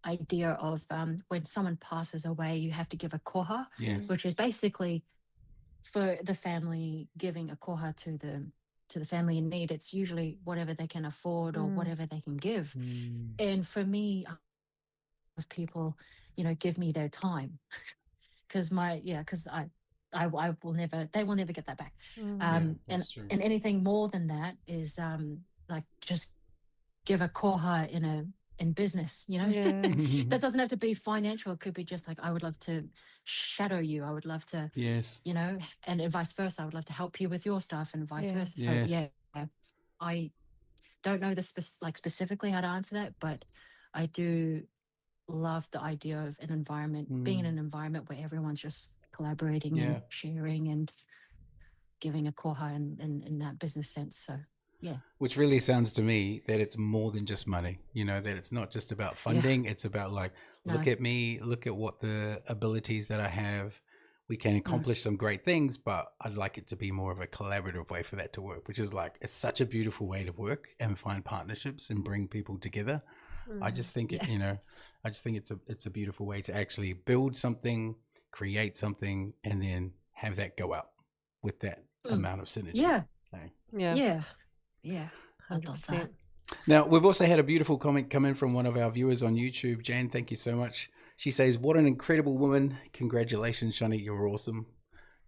idea of when someone passes away, you have to give a koha, which is basically for the family giving a koha to the family in need. It's usually whatever they can afford or whatever they can give. And for me, if people give me their time, because I will never, they will never get that back. And anything more than that is like just give a koha in business, that doesn't have to be financial. It could be just like, I would love to shadow you, I would love to, and vice versa, I would love to help you with your stuff, and vice versa. So I don't know specifically how to answer that, but I do love the idea of an environment, being in an environment where everyone's just collaborating and sharing and giving a koha in that business sense. So which really sounds to me that it's more than just money, that it's not just about funding. It's about like, look at me, look at what the abilities that I have. We can accomplish some great things, but I'd like it to be more of a collaborative way for that to work, which is like, it's such a beautiful way to work and find partnerships and bring people together. I just think I just think it's a beautiful way to actually build something, create something, and then have that go out with that amount of synergy. Yeah, I love that. Now, we've also had a beautiful comment come in from one of our viewers on YouTube. Jane, thank you so much. She says, what an incredible woman. Congratulations, Shonee. You're awesome.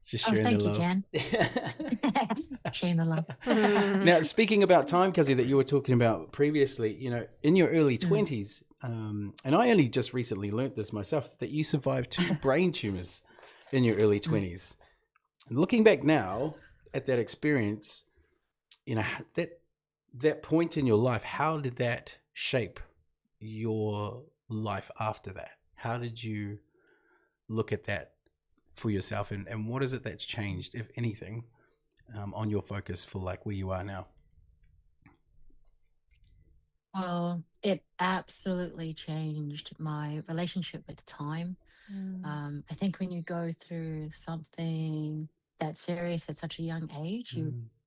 Just Oh, sharing thank the you, love. Jan. Sharing the love. Now, speaking about time, Kazi, that you were talking about previously, in your early Mm. 20s, and I only just recently learnt this myself, that you survived 2 brain tumors in your early 20s. And looking back now at that experience, that point in your life, how did that shape your life after that? How did you look at that for yourself, and what is it that's changed, if anything, on your focus for like where you are now? Well, it absolutely changed my relationship with time. I think when you go through something that serious at such a young age,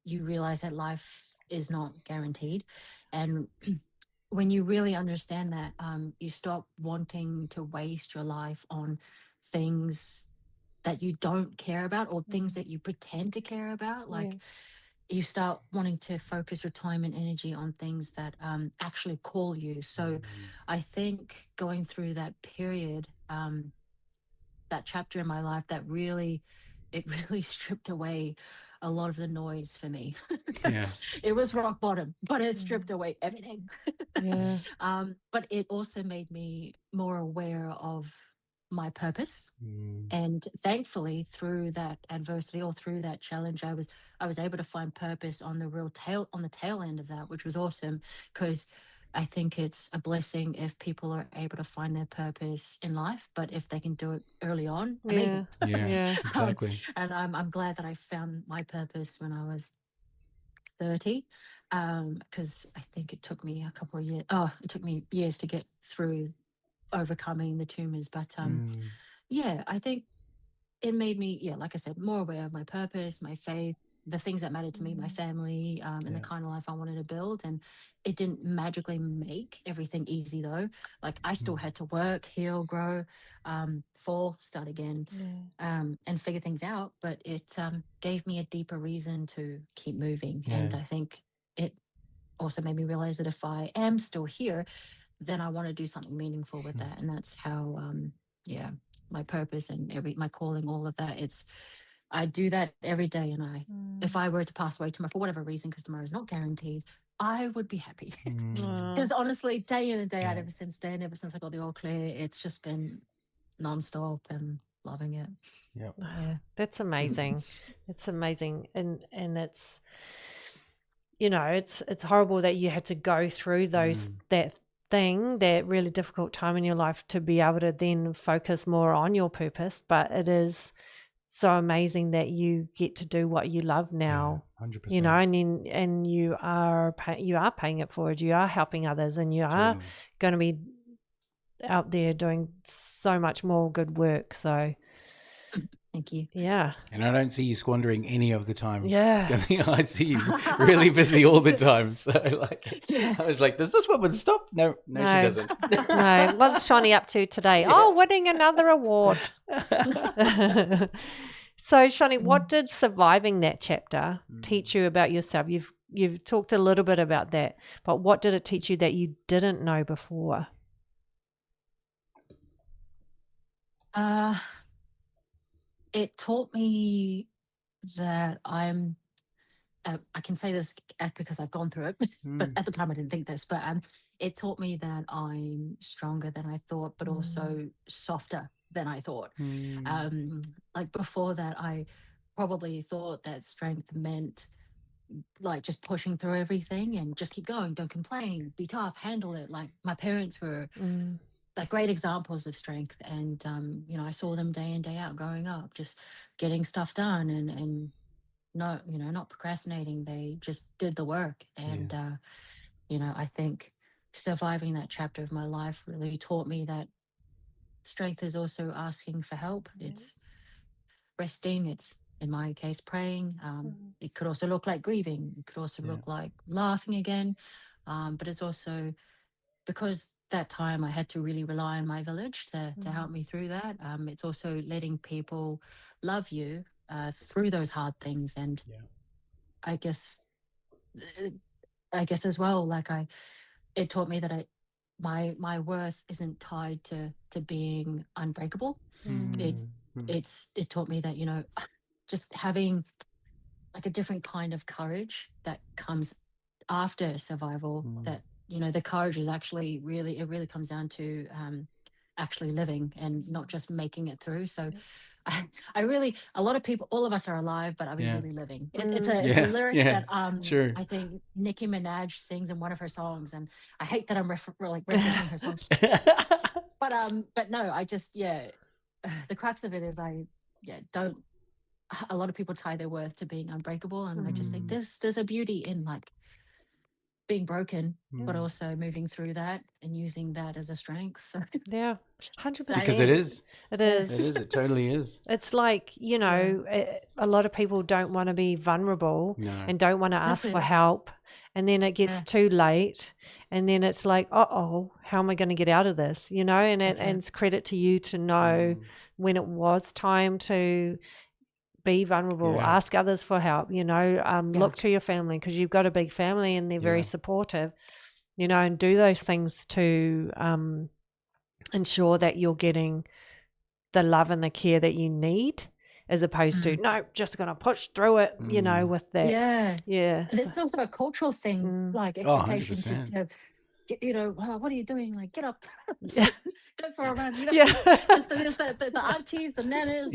you realize that life is not guaranteed, and when you really understand that, you stop wanting to waste your life on things that you don't care about or things that you pretend to care about. Like you start wanting to focus your time and energy on things that actually call you. So I think going through that period, that chapter in my life, it really stripped away a lot of the noise for me. Yeah. It was rock bottom, but it stripped away everything. Yeah. But it also made me more aware of my purpose. Mm. And thankfully, through that adversity or through that challenge, I was able to find purpose on the tail end of that, which was awesome, because I think it's a blessing if people are able to find their purpose in life, but if they can do it early on, amazing. Yeah. Yeah. Exactly. And I'm glad that I found my purpose when I was 30, because I think it took me a couple of years. Oh, it took me years to get through overcoming the tumors. But yeah, I think it made me, yeah, like I said, more aware of my purpose, my faith, the things that mattered to me, my family, and the kind of life I wanted to build. And it didn't magically make everything easy, though. Like I still had to work, heal, grow, fall, start again, and figure things out. But it gave me a deeper reason to keep moving. And I think it also made me realize that if I am still here, then I want to do something meaningful with that. And that's how, yeah, my purpose and my calling, all of that. I do that every day. And if I were to pass away tomorrow for whatever reason, because tomorrow is not guaranteed, I would be happy. Because honestly, day in and day out, ever since then, ever since I got the all clear, it's just been nonstop and loving it. Yep. Yeah, that's amazing. It's amazing, and it's it's horrible that you had to go through that really difficult time in your life to be able to then focus more on your purpose. But it is so amazing that you get to do what you love now. 100%. And you are paying it forward. You are helping others, and you are going to be out there doing so much more good work. So thank you. Yeah. And I don't see you squandering any of the time. Yeah. I see you really busy all the time. So I was like, does this woman stop? No, she doesn't. No. What's Shonee up to today? Yeah. Oh, winning another award. So Shonee, what did surviving that chapter teach you about yourself? You've talked a little bit about that, but what did it teach you that you didn't know before? It taught me that I can say this because I've gone through it, but at the time I didn't think this, but it taught me that I'm stronger than I thought, but also softer than I thought. Like before that, I probably thought that strength meant like just pushing through everything and just keep going, don't complain, be tough, handle it. Like my parents were like great examples of strength, and I saw them day in, day out growing up, just getting stuff done and not procrastinating. They just did the work. And I think surviving that chapter of my life really taught me that strength is also asking for help. It's resting, it's in my case praying. It could also look like grieving, it could also look like laughing again, but it's also because that time I had to really rely on my village to help me through that. It's also letting people love you through those hard things. And I guess as well, like it taught me that my worth isn't tied to being unbreakable. It taught me that just having like a different kind of courage that comes after survival. That the courage is actually really, it really comes down to actually living and not just making it through. So I really, a lot of people, all of us are alive, but are we really living? It's a lyric that True. I think Nicki Minaj sings in one of her songs, and I hate that I'm referencing her song, but no, I just the crux of it is don't. A lot of people tie their worth to being unbreakable, and I just think there's a beauty in like being broken, but also moving through that and using that as a strength. So Yeah, 100%. Because it is. It is. It is. It totally is. It's like, a lot of people don't want to be vulnerable and don't want to ask for help. And then it gets too late. And then it's like, how am I going to get out of this? And it's credit to you to know when it was time to be vulnerable, ask others for help, look to your family, because you've got a big family and they're very supportive, and do those things to ensure that you're getting the love and the care that you need, as opposed to, no, just going to push through it, with that. Yeah. And it's also a cultural thing, like expectations. What are you doing? Like, get up, go for a run. Just the aunties, the nannies.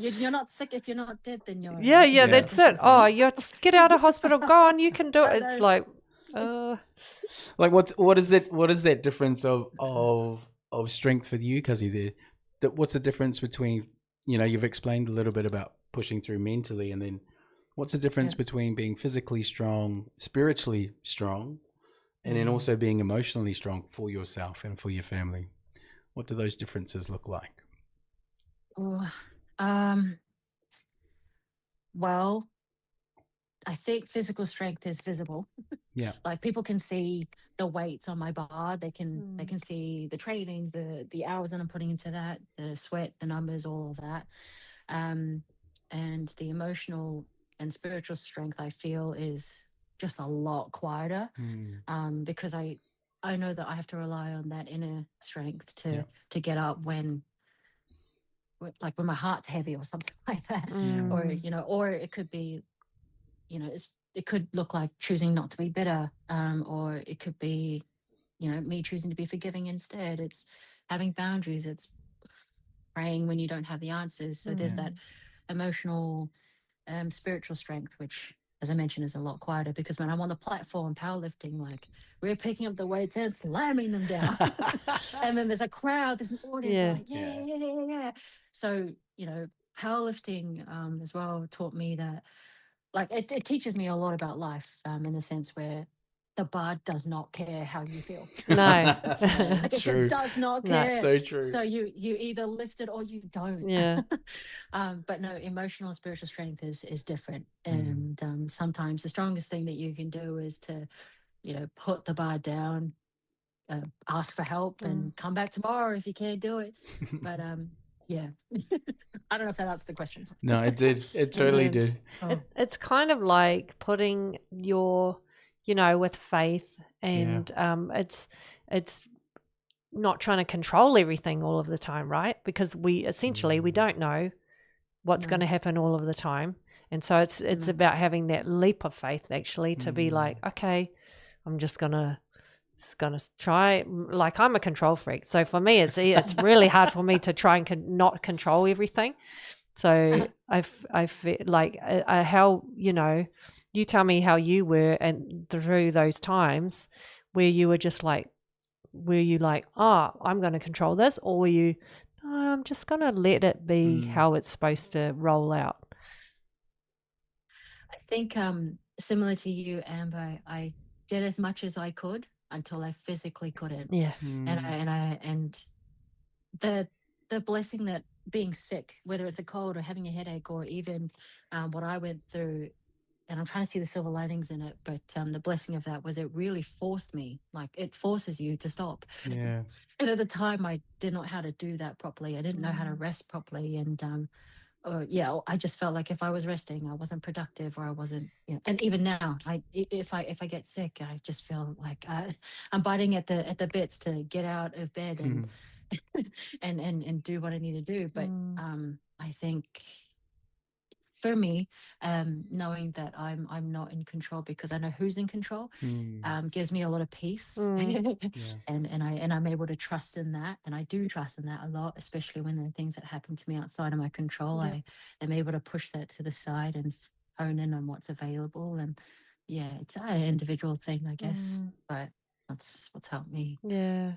You're not sick if you're not dead, then you're that's it. You're get out of hospital, go on, you can do it. It's like like what is that difference of strength for you, Kazi? What's the difference between, you've explained a little bit about pushing through mentally, and then what's the difference between being physically strong, spiritually strong, and then also being emotionally strong for yourself and for your family? What do those differences look like? Well, I think physical strength is visible. Yeah. Like people can see the weights on my bar. They can see the training, the hours that I'm putting into that, the sweat, the numbers, all of that. And the emotional and spiritual strength, I feel, is just a lot quieter. Because I know that I have to rely on that inner strength to get up when my heart's heavy or something like that. Or it could be, it could look like choosing not to be bitter, or it could be, me choosing to be forgiving instead. It's having boundaries. It's praying when you don't have the answers. So there's that emotional, spiritual strength, which, as I mentioned, is a lot quieter, because when I'm on the platform powerlifting, like we're picking up the weights and slamming them down, and then there's a crowd, there's an audience, yeah. So powerlifting as well taught me that, like, it teaches me a lot about life, in the sense where the bar does not care how you feel. No. Like, it just does not care. So true. So you either lift it or you don't. Yeah. But no, emotional and spiritual strength is different. And sometimes the strongest thing that you can do is to, put the bar down, ask for help, and come back tomorrow if you can't do it. But yeah. I don't know if that answered the question. No, it did. It totally did. It's kind of like putting your, with faith, and it's not trying to control everything all of the time, right? Because we don't know what's going to happen all of the time. And so it's about having that leap of faith, actually, to be like, okay, I'm just gonna try. Like, I'm a control freak, so for me it's really hard for me to try and not control everything. So I feel like how, you tell me how you were, and through those times where you were just like, were you like, I'm going to control this, or were you, no, I'm just going to let it be how it's supposed to roll out? I think similar to you, Amber, I did as much as I could until I physically couldn't. Yeah. And the blessing that being sick, whether it's a cold or having a headache, or even what I went through, and I'm trying to see the silver linings in it, but the blessing of that was it really forced me, like it forces you to stop. Yeah. And at the time I didn't know how to do that properly. I didn't know how to rest properly. And I just felt like if I was resting, I wasn't productive, or I wasn't, and even now, if I get sick, I just feel like I'm biting at the bits to get out of bed and and do what I need to do. But I think for me, knowing that I'm not in control because I know who's in control, gives me a lot of peace, Yeah. and I'm able to trust in that, and I do trust in that a lot, especially when there are things that happen to me outside of my control. Yeah. I am able to push that to the side and hone in on what's available, and yeah, it's an individual thing, I guess, but that's what's helped me. Yeah.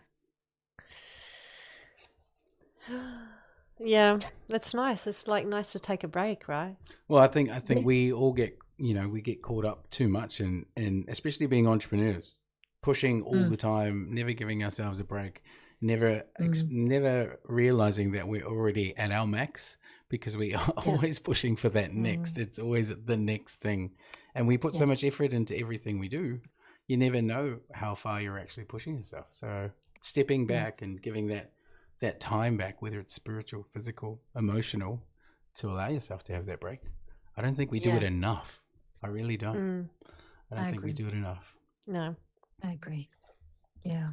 Yeah, that's nice. It's like nice to take a break, right? Well, I think we all get, we get caught up too much in especially being entrepreneurs, pushing all the time, never giving ourselves a break, never never realizing that we're already at our max because we are always pushing for that next. It's always the next thing, and we put so much effort into everything we do. You never know how far you're actually pushing yourself. So stepping back and giving that time back, whether it's spiritual, physical, emotional, to allow yourself to have that break. I don't think we do it enough. I really don't. I don't think we do it enough. No. I agree. Yeah.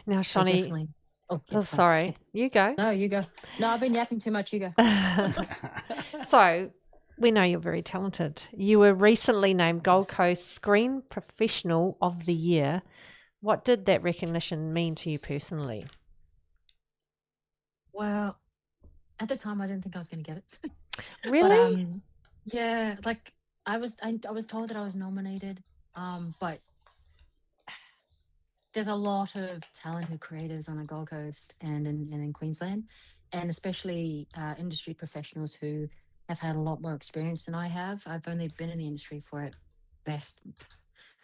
Now, I Shonee. definitely. Oh, Oh, sorry. You go. No, you go. No, I've been yapping too much. You go. So, we know you're very talented. You were recently named Gold Coast Screen Professional of the Year. What did that recognition mean to you personally? Well, at the time, I didn't think I was going to get it. Really? But yeah, like I was told that I was nominated. But there's a lot of talented creators on the Gold Coast and in Queensland, and especially industry professionals who have had a lot more experience than I have. I've only been in the industry for at best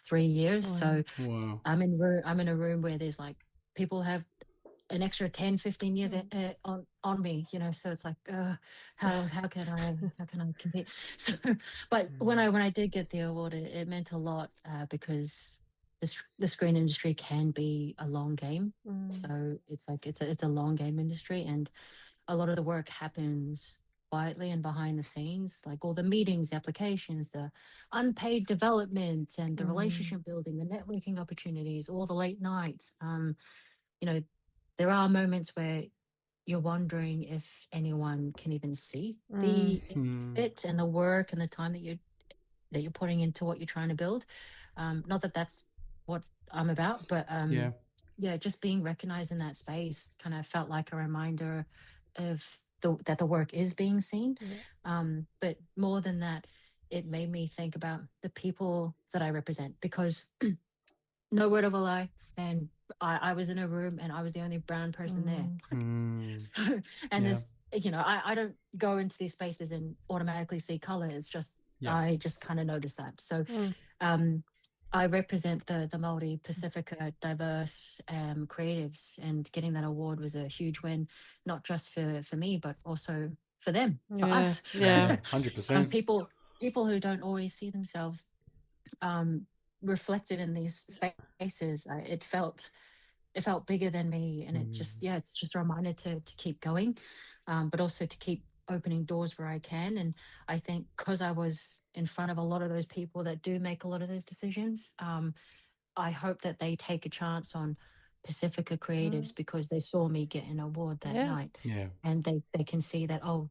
3 years, so Wow. I'm in a room where there's like people have an extra 10, 15 years on me, so it's like how can I compete? So but when I did get the award, it meant a lot, because the screen industry can be a long game. So it's like it's a long game industry, and a lot of the work happens quietly and behind the scenes, like all the meetings, the applications, the unpaid development, and the relationship building, the networking opportunities, all the late nights. You know, there are moments where you're wondering if anyone can even see the fit and the work and the time that you're putting into what you're trying to build. Not that that's what I'm about, but yeah, just being recognized in that space kind of felt like a reminder of that the work is being seen. But more than that, it made me think about the people that I represent, because no word of a lie, and I was in a room and I was the only brown person there. So, and there's, I don't go into these spaces and automatically see color. It's just, I just kind of noticed that. So, I represent the Māori Pacifica diverse creatives, and getting that award was a huge win, not just for me, but also for them, for us. Yeah. 100%. People who don't always see themselves reflected in these spaces. It felt bigger than me, and it's just a reminder to keep going, but also to keep opening doors where I can. And I think because I was in front of a lot of those people that do make a lot of those decisions, I hope that they take a chance on Pacifica creatives, because they saw me get an award that night, and they can see that, oh,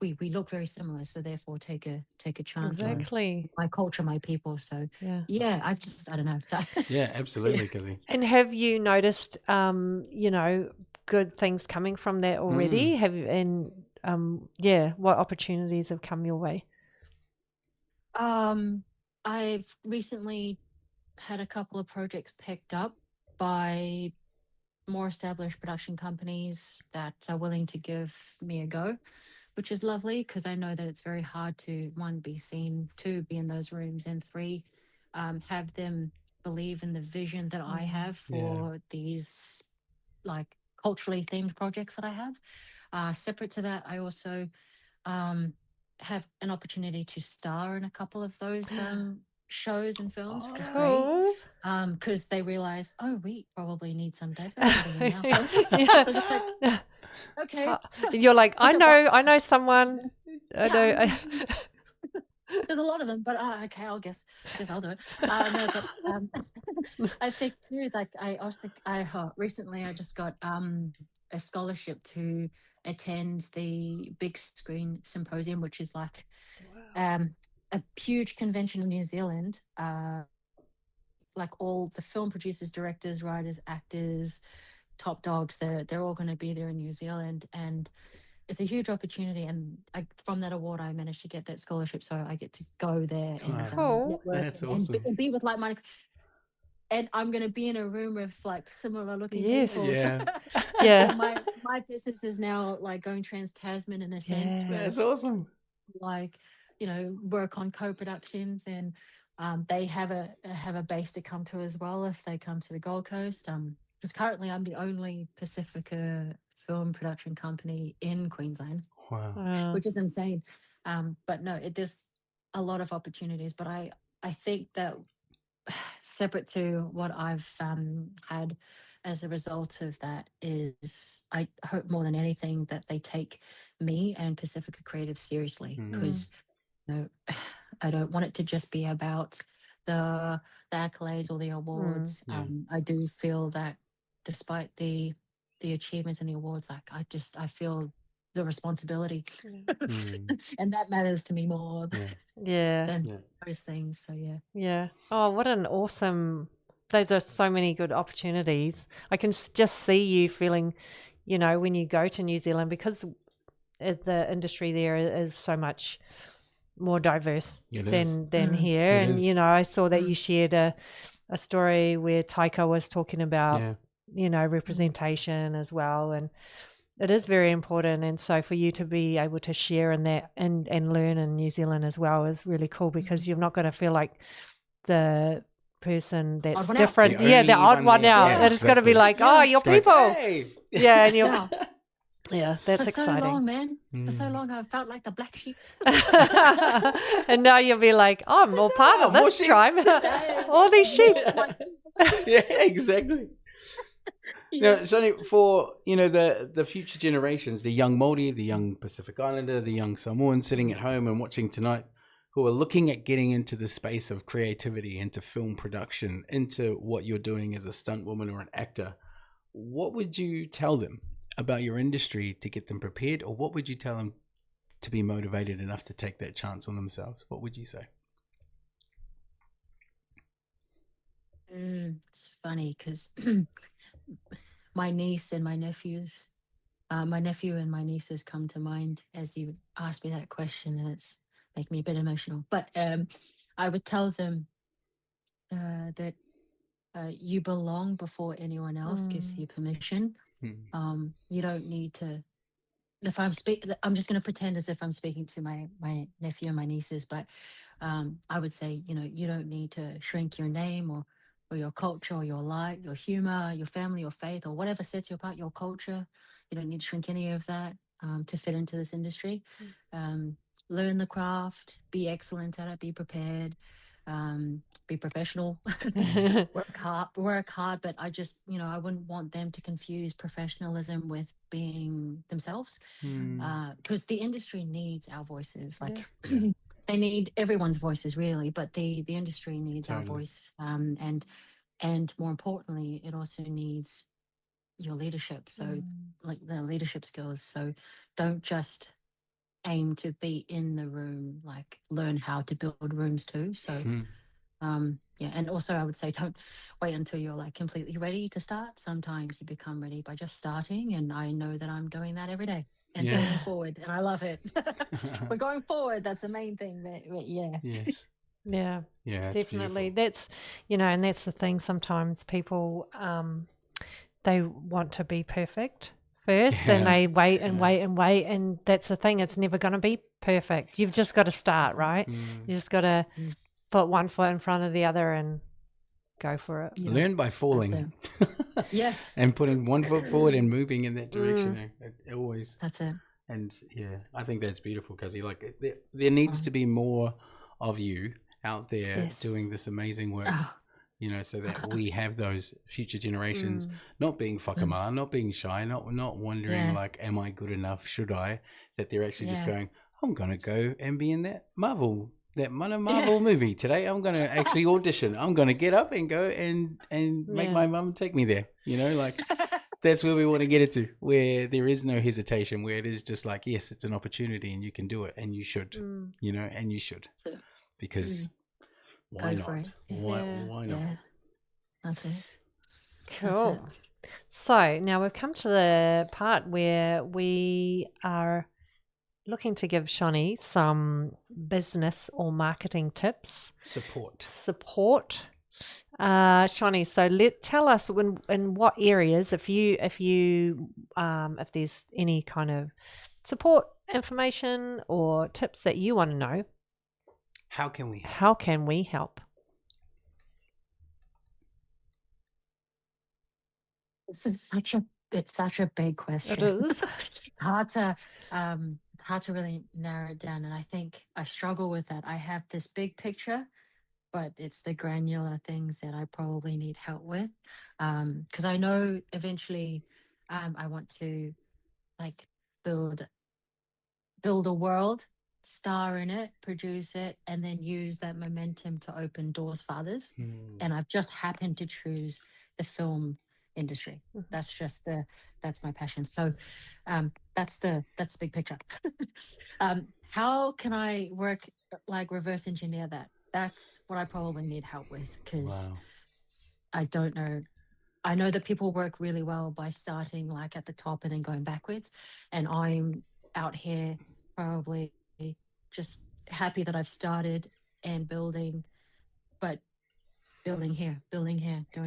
we look very similar, so therefore take a chance on my culture, my people. So I don't know. Yeah, absolutely, Kizzy. And have you noticed, good things coming from that already? Have you, and what opportunities have come your way? I've recently had a couple of projects picked up by more established production companies that are willing to give me a go, which is lovely, because I know that it's very hard to, one, be seen, two, be in those rooms, and three, have them believe in the vision that I have for these like culturally themed projects that I have. Separate to that, I also have an opportunity to star in a couple of those shows and films, which is great, because they realize, oh, we probably need some diversity in our film. Okay. You're like, I know someone. I know. There's a lot of them, but okay, guess I'll do it. No, but I think too, like I recently I just got a scholarship to attend the big screen symposium, which is like a huge convention in New Zealand. Like all the film producers, directors, writers, actors, top dogs, they're all going to be there in New Zealand, and it's a huge opportunity. And from that award, I managed to get that scholarship, so I get to go there and Cool. network That's and awesome. be with like-minded. And I'm going to be in a room with like similar looking Yes. people. Yeah. Yeah. So my business is now like going trans-Tasman in a sense, Yeah. where That's awesome. like, you know, work on co-productions, and they have a base to come to as well if they come to the Gold Coast. Because currently I'm the only Pacifica film production company in Queensland, Wow. Wow. which is insane. But no, there's a lot of opportunities. But I think that separate to what I've had as a result of that is I hope more than anything that they take me and Pacifica Creative seriously, because you know, I don't want it to just be about the accolades or the awards. Yeah. I do feel that despite the achievements and the awards, like I feel the responsibility, and that matters to me more Yeah. than those things. So yeah. Yeah. Oh, what an awesome. Those are so many good opportunities. I can just see you feeling, you know, when you go to New Zealand, because the industry there is so much more diverse It is. than here. It And, is. you know, I saw that you shared a story where Taika was talking about, Yeah. you know, representation as well. And it is very important. And so for you to be able to share in that and learn in New Zealand as well is really cool, because you're not going to feel like the person that's one out. different. The Yeah, the only odd one one there. out. Yeah, It's going to be exactly. like, oh, you're It's like, people. hey. Yeah, and you're, Yeah. yeah, that's For so exciting. long, man. For so long, I felt like the black sheep. And now you'll be like, oh, I'm more part of more this sheep. tribe. All these sheep. Yeah, exactly. Now, Shonee, for the future generations, the young Māori, the young Pacific Islander, the young Samoan sitting at home and watching tonight, who are looking at getting into the space of creativity, into film production, into what you're doing as a stunt woman or an actor, what would you tell them about your industry to get them prepared, or what would you tell them to be motivated enough to take that chance on themselves? What would you say? It's funny because my niece and my nephews, my nephew and my nieces come to mind as you asked me that question, and it's making me a bit emotional. But I would tell them that you belong before anyone else gives you permission. You don't need to. If I'm just going to pretend as if I'm speaking to my nephew and my nieces. But I would say, you don't need to shrink your name or your culture or your light, your humor, your family, your faith, or whatever sets you apart, your culture. You don't need to shrink any of that to fit into this industry. Learn the craft, be excellent at it, be prepared, be professional, work hard. But I just, I wouldn't want them to confuse professionalism with being themselves, because the industry needs our voices. Like they need everyone's voices really, but the industry needs our voice, and more importantly, it also needs your leadership. So like the leadership skills. So don't just aim to be in the room, like learn how to build rooms too. So yeah, and also I would say don't wait until you're like completely ready to start. Sometimes you become ready by just starting, and I know that I'm doing that every day and moving forward, and I love it. We're going forward. That's the main thing. But yeah. Yes. Yeah, Yeah, definitely. beautiful. That's, and that's the thing. Sometimes people, they want to be perfect first, and they wait and wait and wait. And that's the thing. It's never going to be perfect. You've just got to start, right? You just got to put one foot in front of the other and go for it. Learn by falling. Yes. And putting one foot forward and moving in that direction. Always. That's it. And yeah, I think that's beautiful, because there needs to be more of you out there doing this amazing work, so that we have those future generations not being whakama, not being shy, not wondering like, am I good enough? Should I? That they're actually just going, I'm going to go and be in that Marvel movie today. I'm going to actually audition. I'm going to get up and go and make my mum take me there, like That's where we want to get it to, where there is no hesitation, where it is just like, yes, it's an opportunity and you can do it and you should, you know, and you should. So, Because why Go for not? it. Yeah. Why not? yeah, that's it. Cool. So now we've come to the part where we are looking to give Shonee some business or marketing tips. Support. Shonee, so tell us in what areas, if there's any kind of support information or tips that you want to know, How can we? how can we help? This is such a big question. It is. It's hard to really narrow it down, and I think I struggle with that. I have this big picture, but it's the granular things that I probably need help with. Because I know eventually, I want to like build a world, star in it, produce it, and then use that momentum to open doors for others. And I've just happened to choose the film industry. That's my passion. So that's the big picture. How can I work like reverse engineer that? That's what I probably need help with, because Wow. I don't know. I know that people work really well by starting like at the top and then going backwards. And I'm out here probably just happy that I've started and building, but building here, doing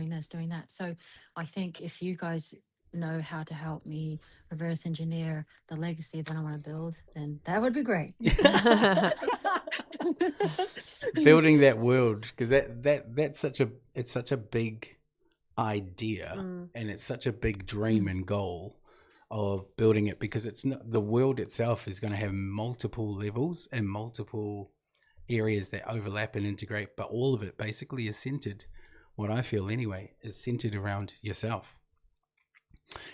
this, doing that. So I think if you guys know how to help me reverse engineer the legacy that I want to build, then that would be great. Building that world, because that's such a big idea, and it's such a big dream and goal of building it, because it's not, the world itself is going to have multiple levels and multiple areas that overlap and integrate, but all of it basically is centered, what I feel anyway, is centered around yourself.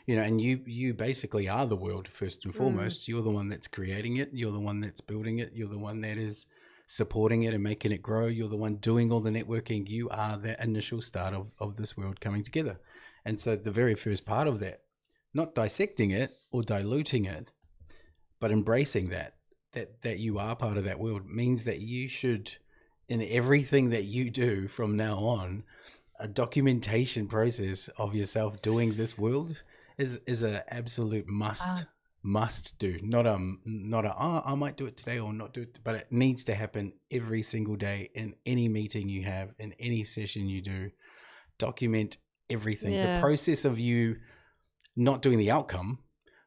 You know, and you basically are the world first and foremost. You're the one that's creating it, you're the one that's building it, you're the one that is supporting it and making it grow, you're the one doing all the networking. You are the initial start of this world coming together. And so the very first part of that, not dissecting it or diluting it, but embracing that you are part of that world, means that you should, in everything that you do from now on, a documentation process of yourself doing this world is an absolute must do. Not I might do it today or not do it, but it needs to happen every single day in any meeting you have, in any session you do. Document everything. The process of you not doing the outcome,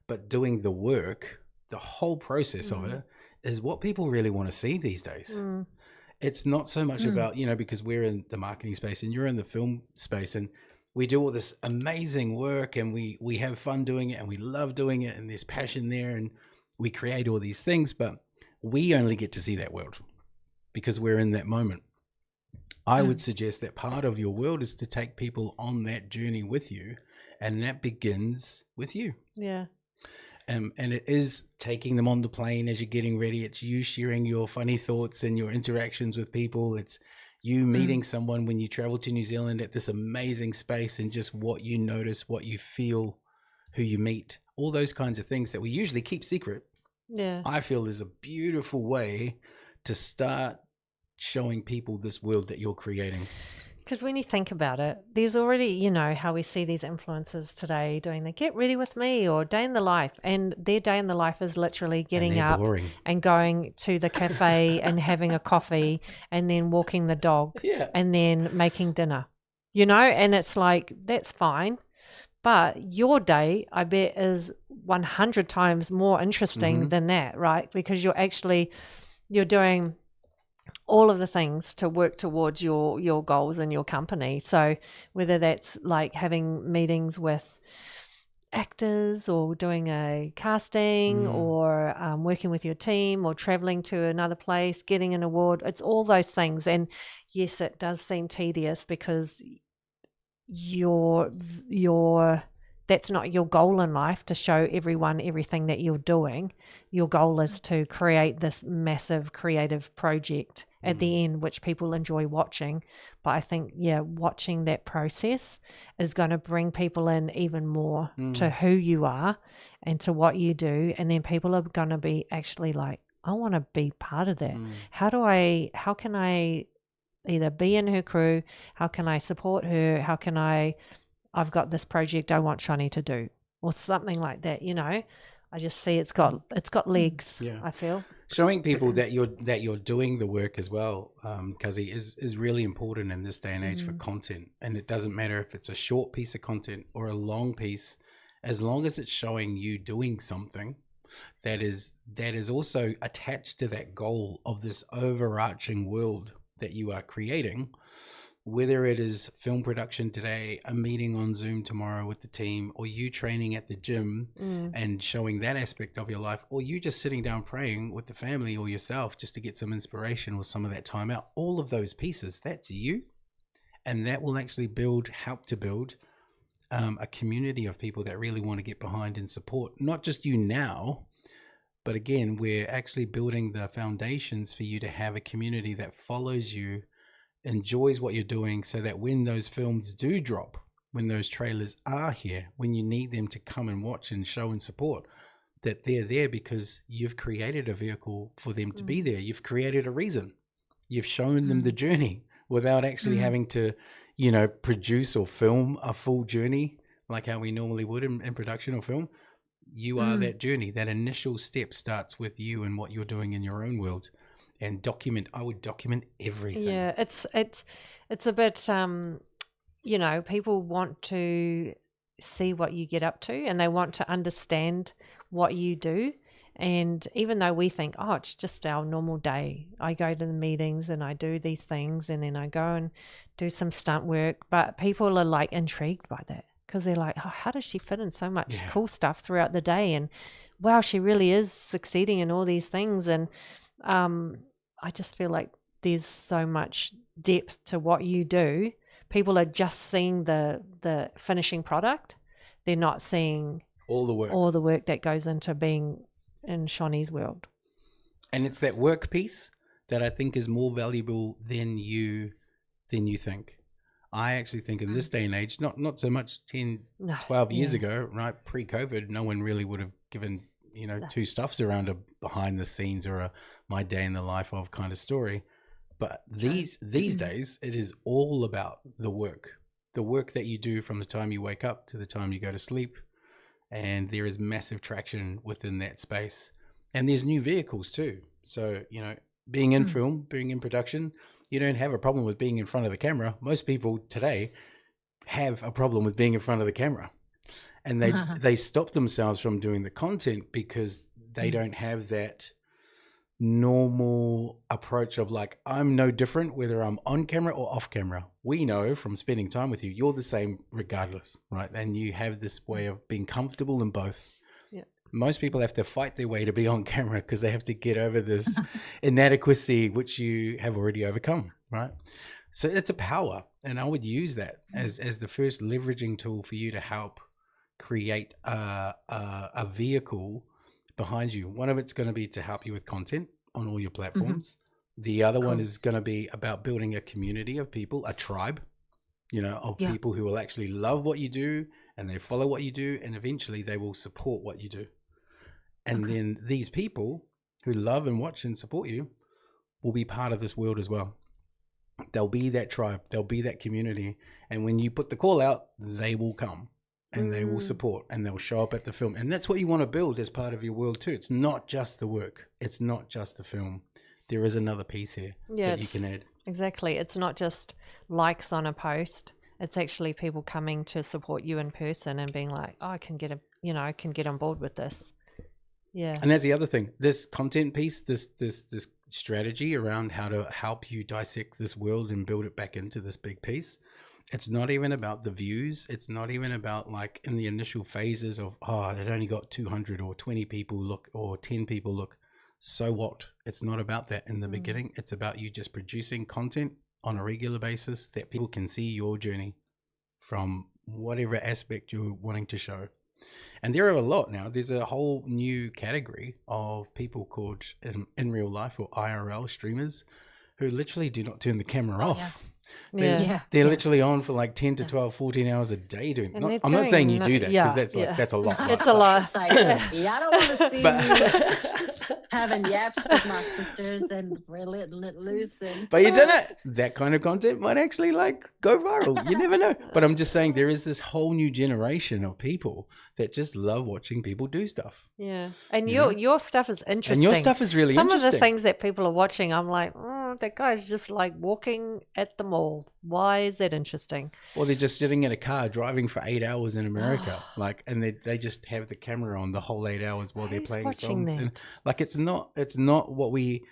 but doing the work, the whole process of it is what people really want to see these days. It's not so much about, you know, because we're in the marketing space and you're in the film space, and we do all this amazing work and we have fun doing it and we love doing it and there's passion there and we create all these things, but we only get to see that world because we're in that moment. I would suggest that part of your world is to take people on that journey with you, and that begins with you. Yeah. And it is taking them on the plane as you're getting ready. It's you sharing your funny thoughts and your interactions with people. It's you meeting someone when you travel to New Zealand at this amazing space, and just what you notice, what you feel, who you meet, all those kinds of things that we usually keep secret. Yeah. I feel is a beautiful way to start showing people this world that you're creating. Because when you think about it, there's already, you know, how we see these influencers today doing the get ready with me or day in the life. And their day in the life is literally getting up boring. and going to the cafe and having a coffee and then walking the dog and then making dinner, you know, and it's like, that's fine. But your day, I bet, is 100 times more interesting than that, right? Because you're doing all of the things to work towards your goals in your company. So whether that's like having meetings with actors or doing a casting or working with your team or traveling to another place, getting an award, it's all those things. And yes, it does seem tedious because that's not your goal in life, to show everyone everything that you're doing. Your goal is to create this massive creative project at the end, which people enjoy watching. But I think, watching that process is going to bring people in even more to who you are and to what you do. And then people are going to be actually like, I want to be part of that. How can I either be in her crew? How can I support her? How can I've got this project I want Shonee to do, or something like that, I just see it's got legs. I feel showing people that you're doing the work as well, Kazi, is really important in this day and age for content. And it doesn't matter if it's a short piece of content or a long piece, as long as it's showing you doing something that is also attached to that goal of this overarching world that you are creating. Whether it is film production today, a meeting on Zoom tomorrow with the team, or you training at the gym and showing that aspect of your life, or you just sitting down praying with the family or yourself just to get some inspiration or some of that time out, all of those pieces, that's you. And that will actually help to build a community of people that really want to get behind and support, not just you now, but again, we're actually building the foundations for you to have a community that follows you, enjoys what you're doing, so that when those films do drop, when those trailers are here, when you need them to come and watch and show and support, that they're there because you've created a vehicle for them to be there. You've created a reason. You've shown them the journey without actually having to, produce or film a full journey like how we normally would in production or film. You are that journey. That initial step starts with you and what you're doing in your own world. And I would document everything. Yeah, it's a bit, people want to see what you get up to, and they want to understand what you do. And even though we think, oh, it's just our normal day, I go to the meetings and I do these things, and then I go and do some stunt work, but people are like intrigued by that, because they're like, oh, how does she fit in so much cool stuff throughout the day? And wow, she really is succeeding in all these things. And I just feel like there's so much depth to what you do. People are just seeing the finishing product. They're not seeing all the work that goes into being in Shonee's world. And it's that work piece that I think is more valuable than you think. I actually think in this day and age, not so much 10, 12 years ago, right? Pre-COVID, no one really would have given two stuffs around a behind the scenes or a my day in the life of kind of story. But these days, it is all about the work that you do from the time you wake up to the time you go to sleep. And there is massive traction within that space. And there's new vehicles too. So, being in film, being in production, you don't have a problem with being in front of the camera. Most people today have a problem with being in front of the camera. And they stop themselves from doing the content because they don't have that normal approach of like, I'm no different whether I'm on camera or off camera. We know from spending time with you, you're the same regardless, right? And you have this way of being comfortable in both. Yeah. Most people have to fight their way to be on camera because they have to get over this inadequacy, which you have already overcome, right? So it's a power. And I would use that as the first leveraging tool for you to help create a vehicle behind you. One of it's going to be to help you with content on all your platforms. The other one is going to be about building a community of people, a tribe, of people who will actually love what you do and they follow what you do, and eventually they will support what you do. And then these people who love and watch and support you will be part of this world as well. They'll be that tribe, they'll be that community. And when you put the call out, they will come. And they will support, and they'll show up at the film. And that's what you want to build as part of your world too. It's not just the work. It's not just the film. There is another piece here that you can add. Exactly. It's not just likes on a post. It's actually people coming to support you in person and being like, oh, I can get on board with this. Yeah. And that's the other thing. This content piece, this strategy around how to help you dissect this world and build it back into this big piece. It's not even about the views. It's not even about like in the initial phases of, it only got 200 or 20 people look or 10 people look. So what? It's not about that in the beginning. It's about you just producing content on a regular basis that people can see your journey from whatever aspect you're wanting to show. And there are a lot now. There's a whole new category of people called in real life or IRL streamers who literally do not turn the camera Oh, off. yeah. They're, Yeah. they're Yeah. literally on for like 10 to 12, 14 hours a day doing And not, they're I'm not saying you doing do no- that yeah, because that's like yeah. that's a lot. It's a lot. It's like, yeah, I don't want to see But- me having yaps with my sisters and we're letting it loose. And But you don't know, that kind of content might actually like go viral. You never know. But I'm just saying there is this whole new generation of people that just love watching people do stuff. Yeah, and You know? your stuff is interesting. And your stuff is really Some interesting. of the things that people are watching, I'm like, that guy's just like walking at the mall. Why is that interesting? Or they're just sitting in a car driving for 8 hours in America, like, and they just have the camera on the whole 8 hours while they're Who's playing watching songs. that? And like, it's not what we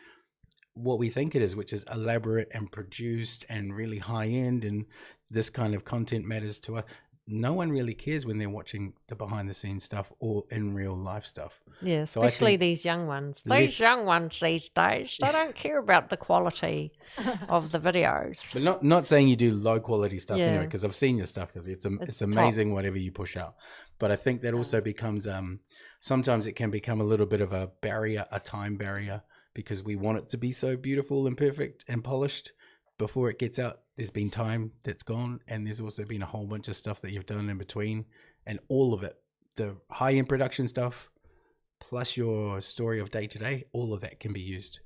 think it is, which is elaborate and produced and really high end, and this kind of content matters to us. No one really cares when they're watching the behind the scenes stuff or in real life stuff. Yeah, So I especially think these young ones. less- These young ones these days, they don't care about the quality of the videos. But not saying you do low quality stuff Yeah. anyway, because I've seen your stuff, because it's It's amazing whatever you push out. But I think that also becomes sometimes it can become a little bit of a barrier, a time barrier, because we want it to be so beautiful and perfect and polished before it gets out. There's been time that's gone, and there's also been a whole bunch of stuff that you've done in between, and all of it, the high end production stuff plus your story of day to day, all of that can be used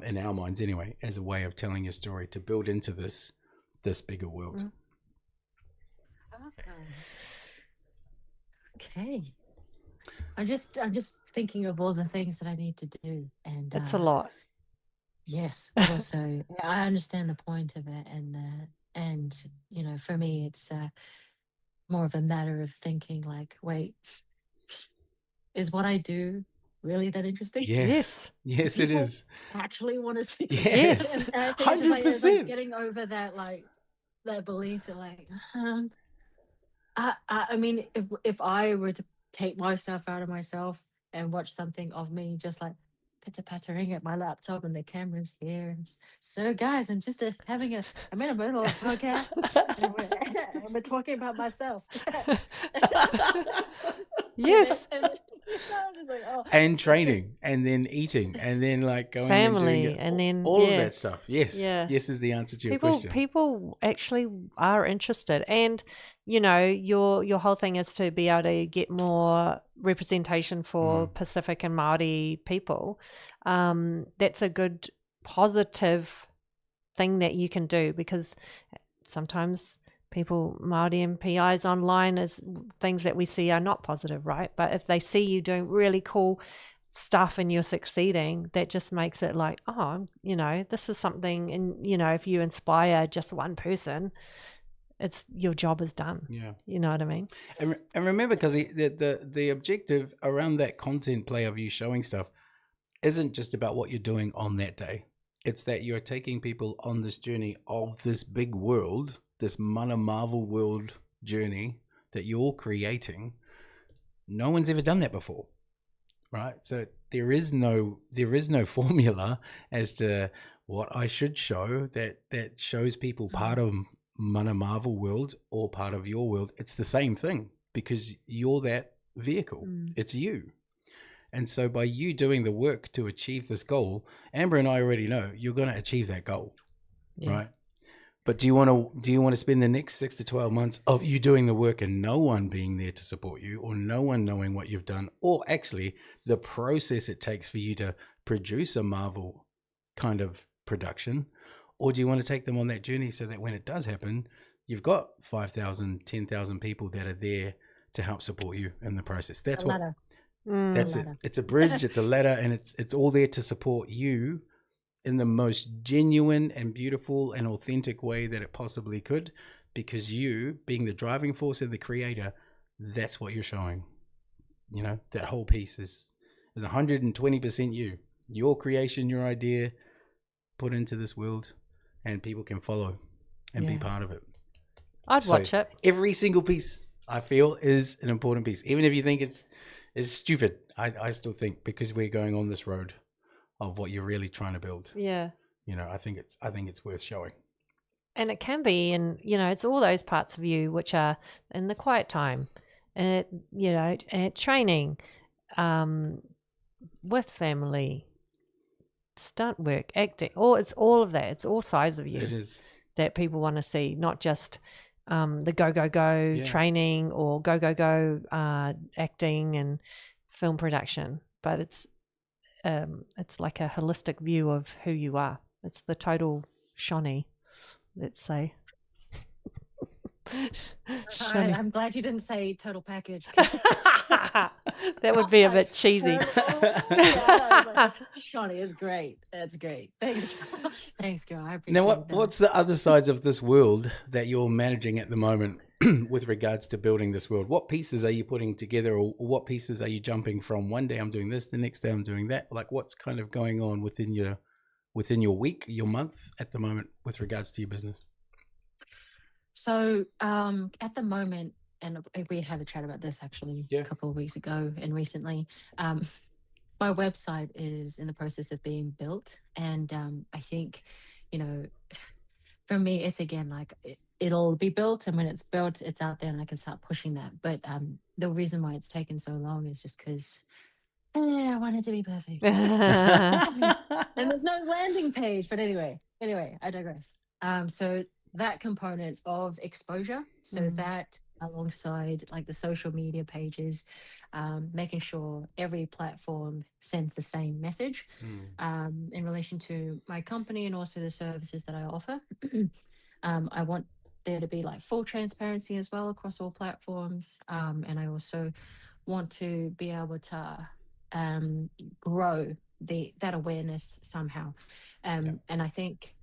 in our minds anyway as a way of telling your story to build into this bigger world. Okay. I'm just thinking of all the things that I need to do, and It's a lot. yes, but also I understand the point of it, and for me, it's more of a matter of thinking like, wait, is what I do really that interesting? Yes it People is. actually want to see. Yes. And I think it's just like, it's like 100%. getting over that that belief that I mean, if I were to take myself out of myself and watch something of me just like pitter pattering at my laptop and the camera's here, and so guys, I'm just I'm in a middle of a podcast and we're talking about myself. Yes. And I'm just like, oh, And training, and then eating, and then like going Family, and doing it, and then, all of yeah. that stuff. Yes. Yeah. Yes is the answer to your question. People actually are interested, and your whole thing is to be able to get more representation for Pacific and Maori people. That's a good positive thing that you can do, because sometimes people, Maori and PIs online, is things that we see are not positive, right? But if they see you doing really cool stuff and you're succeeding, that just makes it like, this is something. And if you inspire just one person, it's your job is done. Yeah. You know what I mean? And remember, because the objective around that content play of you showing stuff isn't just about what you're doing on that day. It's that you're taking people on this journey of this big world, this Mana Marvel world journey that you're creating. No one's ever done that before, right? So there is no formula as to what I should show that shows people part of Mana Marvel world or part of your world. It's the same thing, because you're that vehicle. It's you. And so by you doing the work to achieve this goal, Amber and I already know you're going to achieve that goal, right? But do you want to spend the next 6 to 12 months of you doing the work and no one being there to support you, or no one knowing what you've done, or actually the process it takes for you to produce a Marvel kind of production? Or do you want to take them on that journey so that when it does happen, you've got 5,000, 10,000 people that are there to help support you in the process? That's what. That's it. It's a bridge. It's a ladder, and it's all there to support you in the most genuine and beautiful and authentic way that it possibly could, because you, being the driving force and the creator, that's what you're showing. That whole piece is 120% you, your creation, your idea put into this world, and people can follow and be part of it. I'd watch it. Every single piece, I feel, is an important piece. Even if you think it's stupid, I still think, because we're going on this road of what you're really trying to build. Yeah. I think it's worth showing. And it can be, and it's all those parts of you which are in the quiet time, at training, with family, stunt work, acting, it's all of that. It's all sides of you It is. that people want to see, not just the go training or go acting and film production, but it's like a holistic view of who you are. It's the total Shonee, let's say. I'm glad you didn't say total package. That would be a bit cheesy. Shonee is great. That's great. Thanks, girl. Thanks, girl. I appreciate Now, that. what's the other sides of this world that you're managing at the moment with regards to building this world? What pieces are you putting together, or what pieces are you jumping from? One day I'm doing this, the next day I'm doing that. Like, what's kind of going on within your week, your month at the moment with regards to your business? So at the moment, and we had a chat about this actually Yeah. a couple of weeks ago and recently, my website is in the process of being built. And I think, for me, it's again, like it'll be built. And when it's built, it's out there and I can start pushing that. But the reason why it's taken so long is just because I want it to be perfect. And there's no landing page. But anyway, I digress. So that component of exposure, so that alongside like the social media pages, making sure every platform sends the same message in relation to my company and also the services that I offer. I want there to be like full transparency as well across all platforms. And I also want to be able to grow that awareness somehow. And I think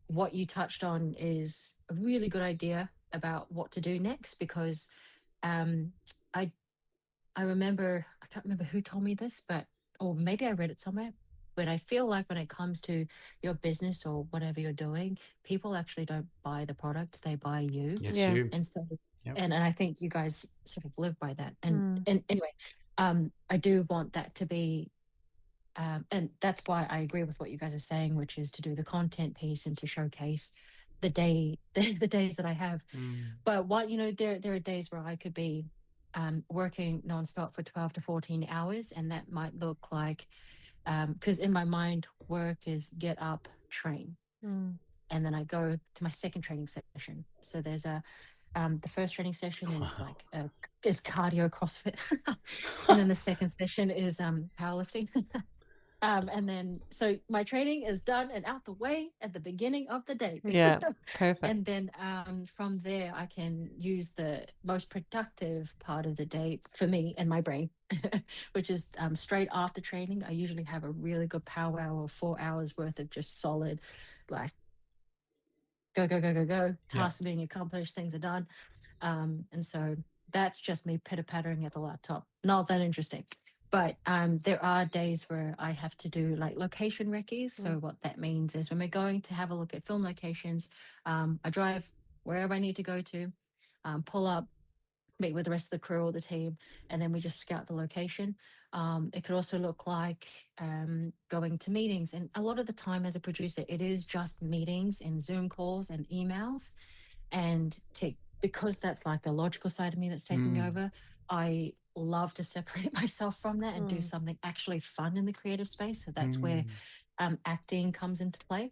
what you touched on is a really good idea about what to do next, because I remember, I can't remember who told me this, or maybe I read it somewhere, but I feel like when it comes to your business or whatever you're doing, people actually don't buy the product, they buy you. Yes, Yeah. you. And so, Yep. and I think you guys sort of live by that. And anyway, I do want that to be, and that's why I agree with what you guys are saying, which is to do the content piece and to showcase the days that I have. But there are days where I could be working nonstop for 12 to 14 hours, and that might look like, because in my mind, work is get up, train, and then I go to my second training session. So there's the first training session is like is cardio CrossFit, and then the second session is powerlifting. And then so my training is done and out the way at the beginning of the day. Yeah, perfect. And then from there, I can use the most productive part of the day for me and my brain, which is straight after training. I usually have a really good power hour of 4 hours worth of just solid, like go, tasks being accomplished, things are done. And so that's just me pitter pattering at the laptop. Not that interesting. But there are days where I have to do like location recce's. So what that means is when we're going to have a look at film locations, I drive wherever I need to go to, pull up, meet with the rest of the crew or the team, and then we just scout the location. It could also look like going to meetings. And a lot of the time as a producer, it is just meetings and Zoom calls and emails. And because that's like the logical side of me that's taking over, I love to separate myself from that and do something actually fun in the creative space. So that's where acting comes into play.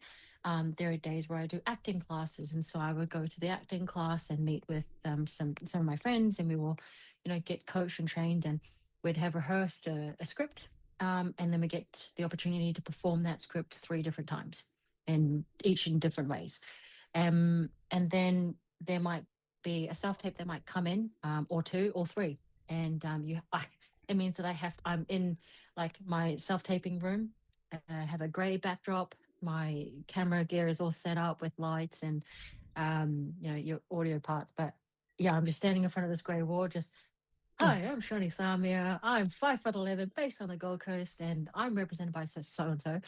There are days where I do acting classes, and so I would go to the acting class and meet with some of my friends, and we will, get coached and trained, and we'd have rehearsed a script, and then we get the opportunity to perform that script 3 different times, and each in different ways. And then there might be a self tape that might come in, or 2 or 3, and it means that I'm in like my self taping room. I have a grey backdrop. My camera gear is all set up with lights and your audio parts. But yeah, I'm just standing in front of this grey wall. Just hi, I'm Shonee Samia. I'm 5'11", based on the Gold Coast, and I'm represented by so and so.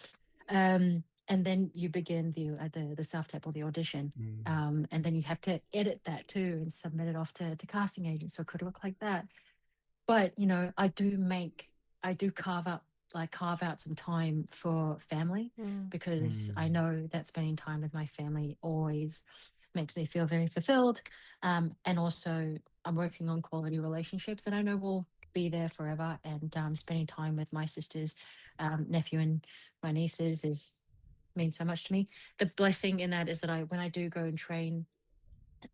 And then you begin the self tape or the audition, and then you have to edit that too and submit it off to casting agents. So it could look like that. But I do carve out some time for family, because I know that spending time with my family always makes me feel very fulfilled. And also I'm working on quality relationships that I know will be there forever. And spending time with my sisters nephew and my nieces means so much to me. The blessing in that is that when I do go and train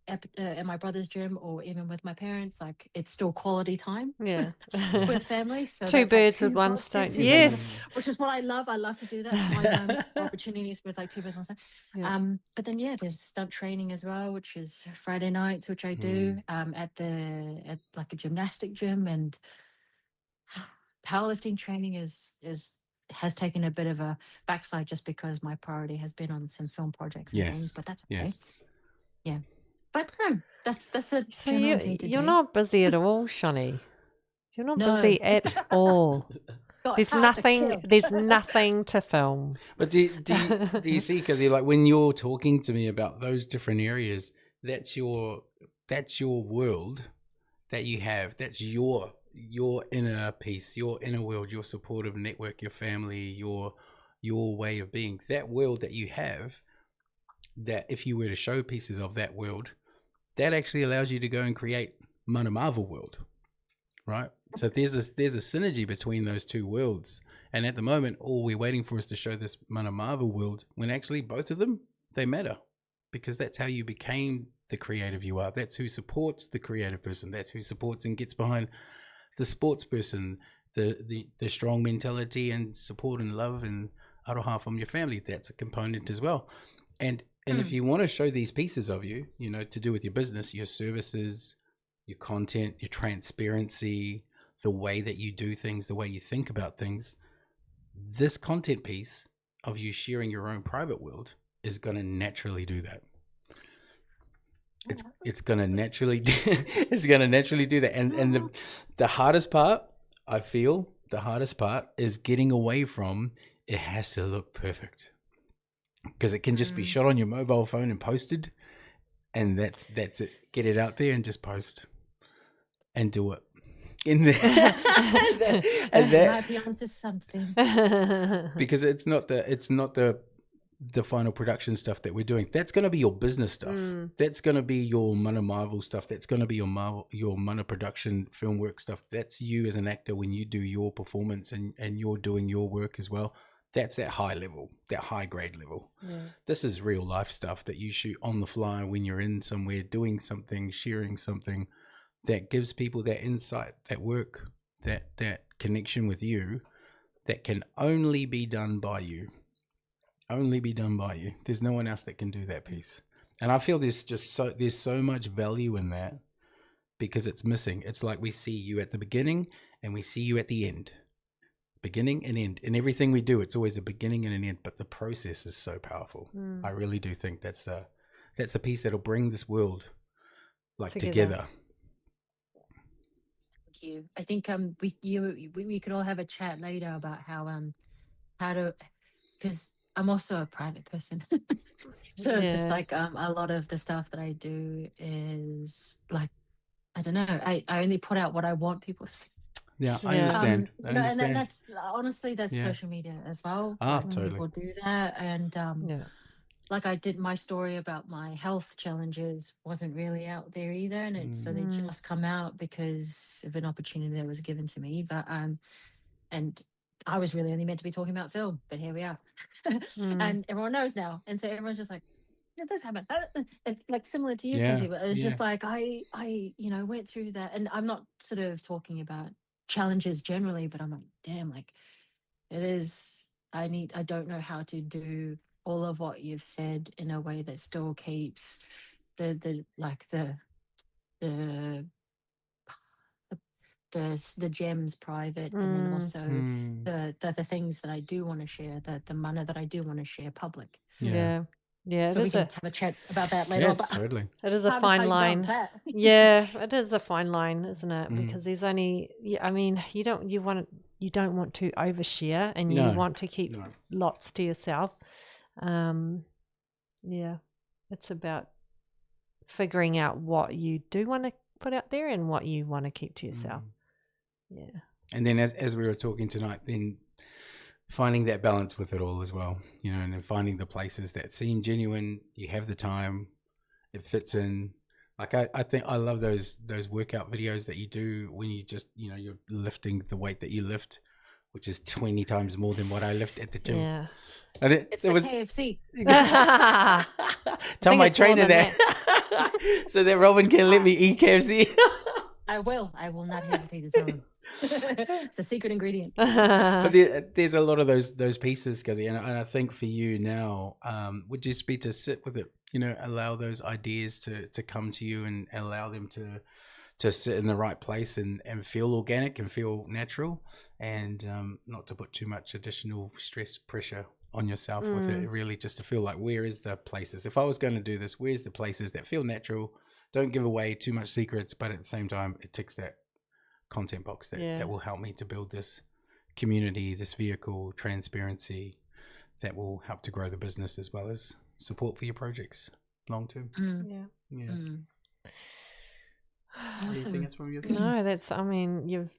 at my brother's gym or even with my parents, like it's still quality time Yeah. with family. So Two that's like birds with one stone. two birds with- Yes. which is what I love. I love to do that. Find opportunities where it's like two birds with one stone. Yeah. But then there's stunt training as well, which is Friday nights, which I do at like a gymnastic gym, and powerlifting training has taken a bit of a backslide just because my priority has been on some film projects and things. But that's okay. Yes. Yeah. But no, that's a So general day to you're day. not busy at all, Shonee. You're not No. busy at all. Got There's time to nothing. kill. There's nothing to film. But do you see? Because like when you're talking to me about those different areas, that's your world that you have. That's your inner peace, your inner world, your supportive network, your family, your way of being. That world that you have. That if you were to show pieces of that world, that actually allows you to go and create Mana Marvel world, right? So there's a synergy between those two worlds, and at the moment, all we're waiting for is to show this Mana Marvel world. When actually both of them, they matter, because that's how you became the creative you are. That's who supports the creative person. That's who supports and gets behind the sports person, the strong mentality and support and love and aroha from your family. That's a component as well, and if you want to show these pieces of you, to do with your business, your services, your content, your transparency, the way that you do things, the way you think about things, this content piece of you sharing your own private world is going to naturally do that. It's going to naturally do that. And the hardest part, I feel, is getting away from it has to look perfect. Because it can just be shot on your mobile phone and posted, and that's it. Get it out there and just post and do it. And that might be onto something. Because it's not the final production stuff that we're doing. That's going to be your business stuff. That's going to be your Mana Marvel stuff. That's going to be your Mana production film work stuff. That's you as an actor when you do your performance and you're doing your work as well. That's that high level, that high grade level. Yeah. This is real life stuff that you shoot on the fly when you're in somewhere doing something, sharing something that gives people that insight, that work, that connection with you that can only be done by you. Only be done by you. There's no one else that can do that piece. And I feel there's so much value in that because it's missing. It's like we see you at the beginning and we see you at the end. Beginning and end. In everything we do, it's always a beginning and an end, but the process is so powerful. I really do think that's the piece that'll bring this world together. Thank you. I think we could all have a chat later about how to, because I'm also a private person. So it's just like a lot of the stuff that I do is like, I don't know, I only put out what I want people to see. Yeah, I understand. And that's honestly, that's social media as well. Totally. People do that. And like I did my story about my health challenges wasn't really out there either. And so they just come out because of an opportunity that was given to me. But and I was really only meant to be talking about film, but here we are. And everyone knows now. And so everyone's just like, this happened. It's like similar to you, Cassie, but it was just like I went through that. And I'm not sort of talking about challenges generally, but I'm like, damn, like it is, I don't know how to do all of what you've said in a way that still keeps the gems private, and then also the things that I do want to share, the mana that I do want to share public. Yeah, so we can have a chat about that later on. But Totally. It is a fine line. Yeah, it is a fine line, isn't it? Because there's only, I mean, you don't want to overshare, and you want to keep lots to yourself. Yeah, it's about figuring out what you do want to put out there and what you want to keep to yourself. Yeah. And then as we were talking tonight, then finding that balance with it all as well, and then finding the places that seem genuine, you have the time, it fits in. Like I think I love those workout videos that you do when you just, you're lifting the weight that you lift which is 20 times more than what I lift at the gym. Yeah. And It's the KFC. Tell my it's more trainer than that. So that Robin can let me eat KFC. I will not hesitate to tell him. It's a secret ingredient. But there's a lot of those pieces, Guzzy, and I think for you now would just be to sit with it, allow those ideas to come to you and allow them to sit in the right place and feel organic and feel natural, and not to put too much additional stress pressure on yourself with it. Really just to feel like, where is the places, if I was going to do this, where's the places that feel natural, don't give away too much secrets, but at the same time it ticks that content box that will help me to build this community, this vehicle, transparency that will help to grow the business as well as support for your projects long term. Awesome. Anything else from you? No, that's. I mean, you've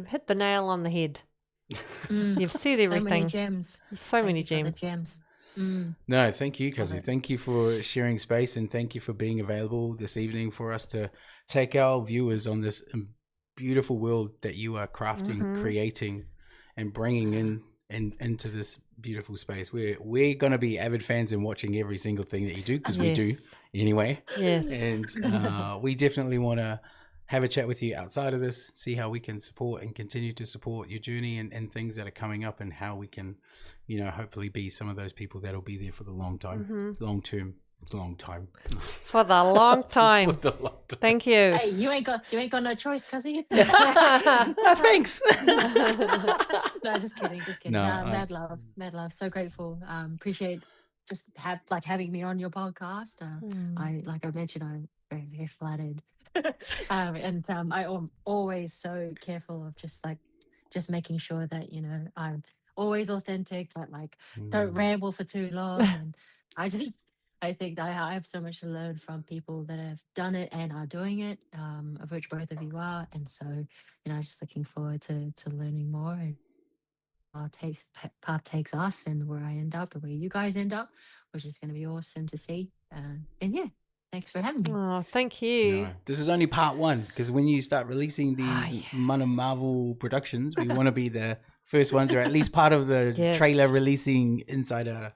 hit the nail on the head. You've said everything. So many gems. So many gems. No, thank you, Kazi. Thank you for sharing space, and thank you for being available this evening for us to take our viewers on this beautiful world that you are crafting, creating, and bringing into this beautiful space. We're going to be avid fans and watching every single thing that you do, because we do anyway. Yes. And we definitely want to have a chat with you outside of this, see how we can support and continue to support your journey and things that are coming up, and how we can, hopefully be some of those people that'll be there for the long time, long term. For the long time. Thank you. Hey, you ain't got no choice, Cuzzy. Thanks. No, just kidding. No, mad love. So grateful. Appreciate just having me on your podcast. Like I mentioned, I'm very, very flattered. And I'm always so careful of just making sure that I'm always authentic, but don't ramble for too long. And I think I have so much to learn from people that have done it and are doing it, of which both of you are. And so, just looking forward to learning more, and path takes us, and where I end up and where you guys end up, which is going to be awesome to see. And yeah, thanks for having me. Oh, thank you. No, this is only part one, because when you start releasing these Mana Marvel productions, we want to be the first ones, or at least part of the trailer releasing insider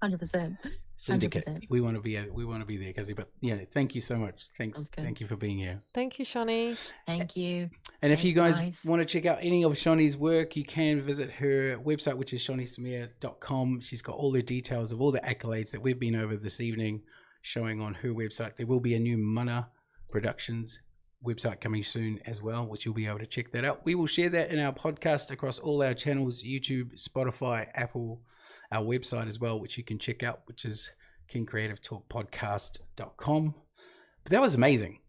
100%. syndicate. 100%. We want to be there, Kazi. But thank you so much. Thank you for being here. Thank you, Shonee. Thank you. And if you guys want to check out any of Shonee's work, you can visit her website, which is shoneesamia.com. She's got all the details of all the accolades that we've been over this evening, showing on her website. There will be a new Mana Productions website coming soon as well, which you'll be able to check that out. We will share that in our podcast across all our channels, YouTube, Spotify, Apple, our website as well, which you can check out, which is kingcreativetalkpodcast.com. But that was amazing.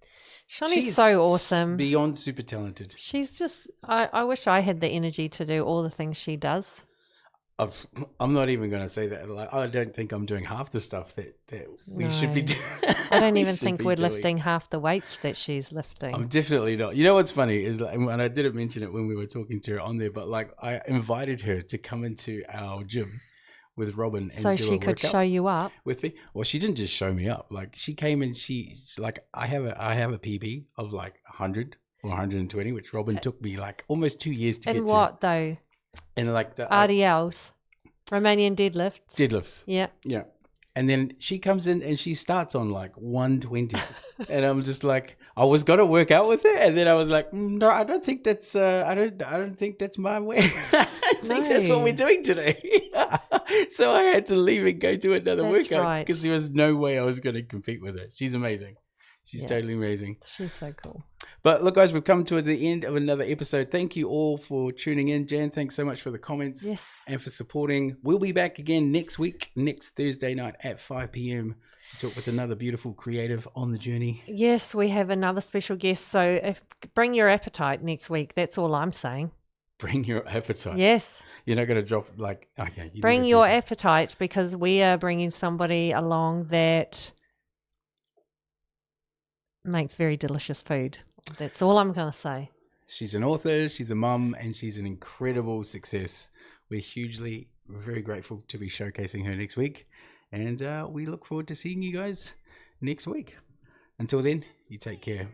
Shoney's so awesome. Beyond super talented. She's just, I wish I had the energy to do all the things she does. I'm not even going to say that. I don't think I'm doing half the stuff that we should be doing. I don't even think we're lifting half the weights that she's lifting. I'm definitely not. You know what's funny is, and I didn't mention it when we were talking to her on there, but I invited her to come into our gym with Robin, and so do she a could workout show you up with me. Well, she didn't just show me up. She came and she's like, I have a PB of 100 or 120, which Robin took me almost 2 years to get to. And what though? And the RDLs, Romanian deadlifts. Yeah. And then she comes in and she starts on 120, and I'm just I was gonna work out with her, and then I was like, no, I don't think that's I don't think that's my way. I think that's what we're doing today. So I had to leave and go do another workout, because there was no way I was going to compete with her. She's amazing. She's totally amazing. She's so cool. But look, guys, we've come to the end of another episode. Thank you all for tuning in. Jan, thanks so much for the comments and for supporting. We'll be back again next week, next Thursday night at 5 p.m. to talk with another beautiful creative on the journey. Yes, we have another special guest. So bring your appetite next week. That's all I'm saying. Bring your appetite. Yes. You're not going to drop okay. Bring your appetite, because we are bringing somebody along that makes very delicious food. That's all I'm going to say. She's an author, she's a mum, and she's an incredible success. We're very grateful to be showcasing her next week. And we look forward to seeing you guys next week. Until then, you take care.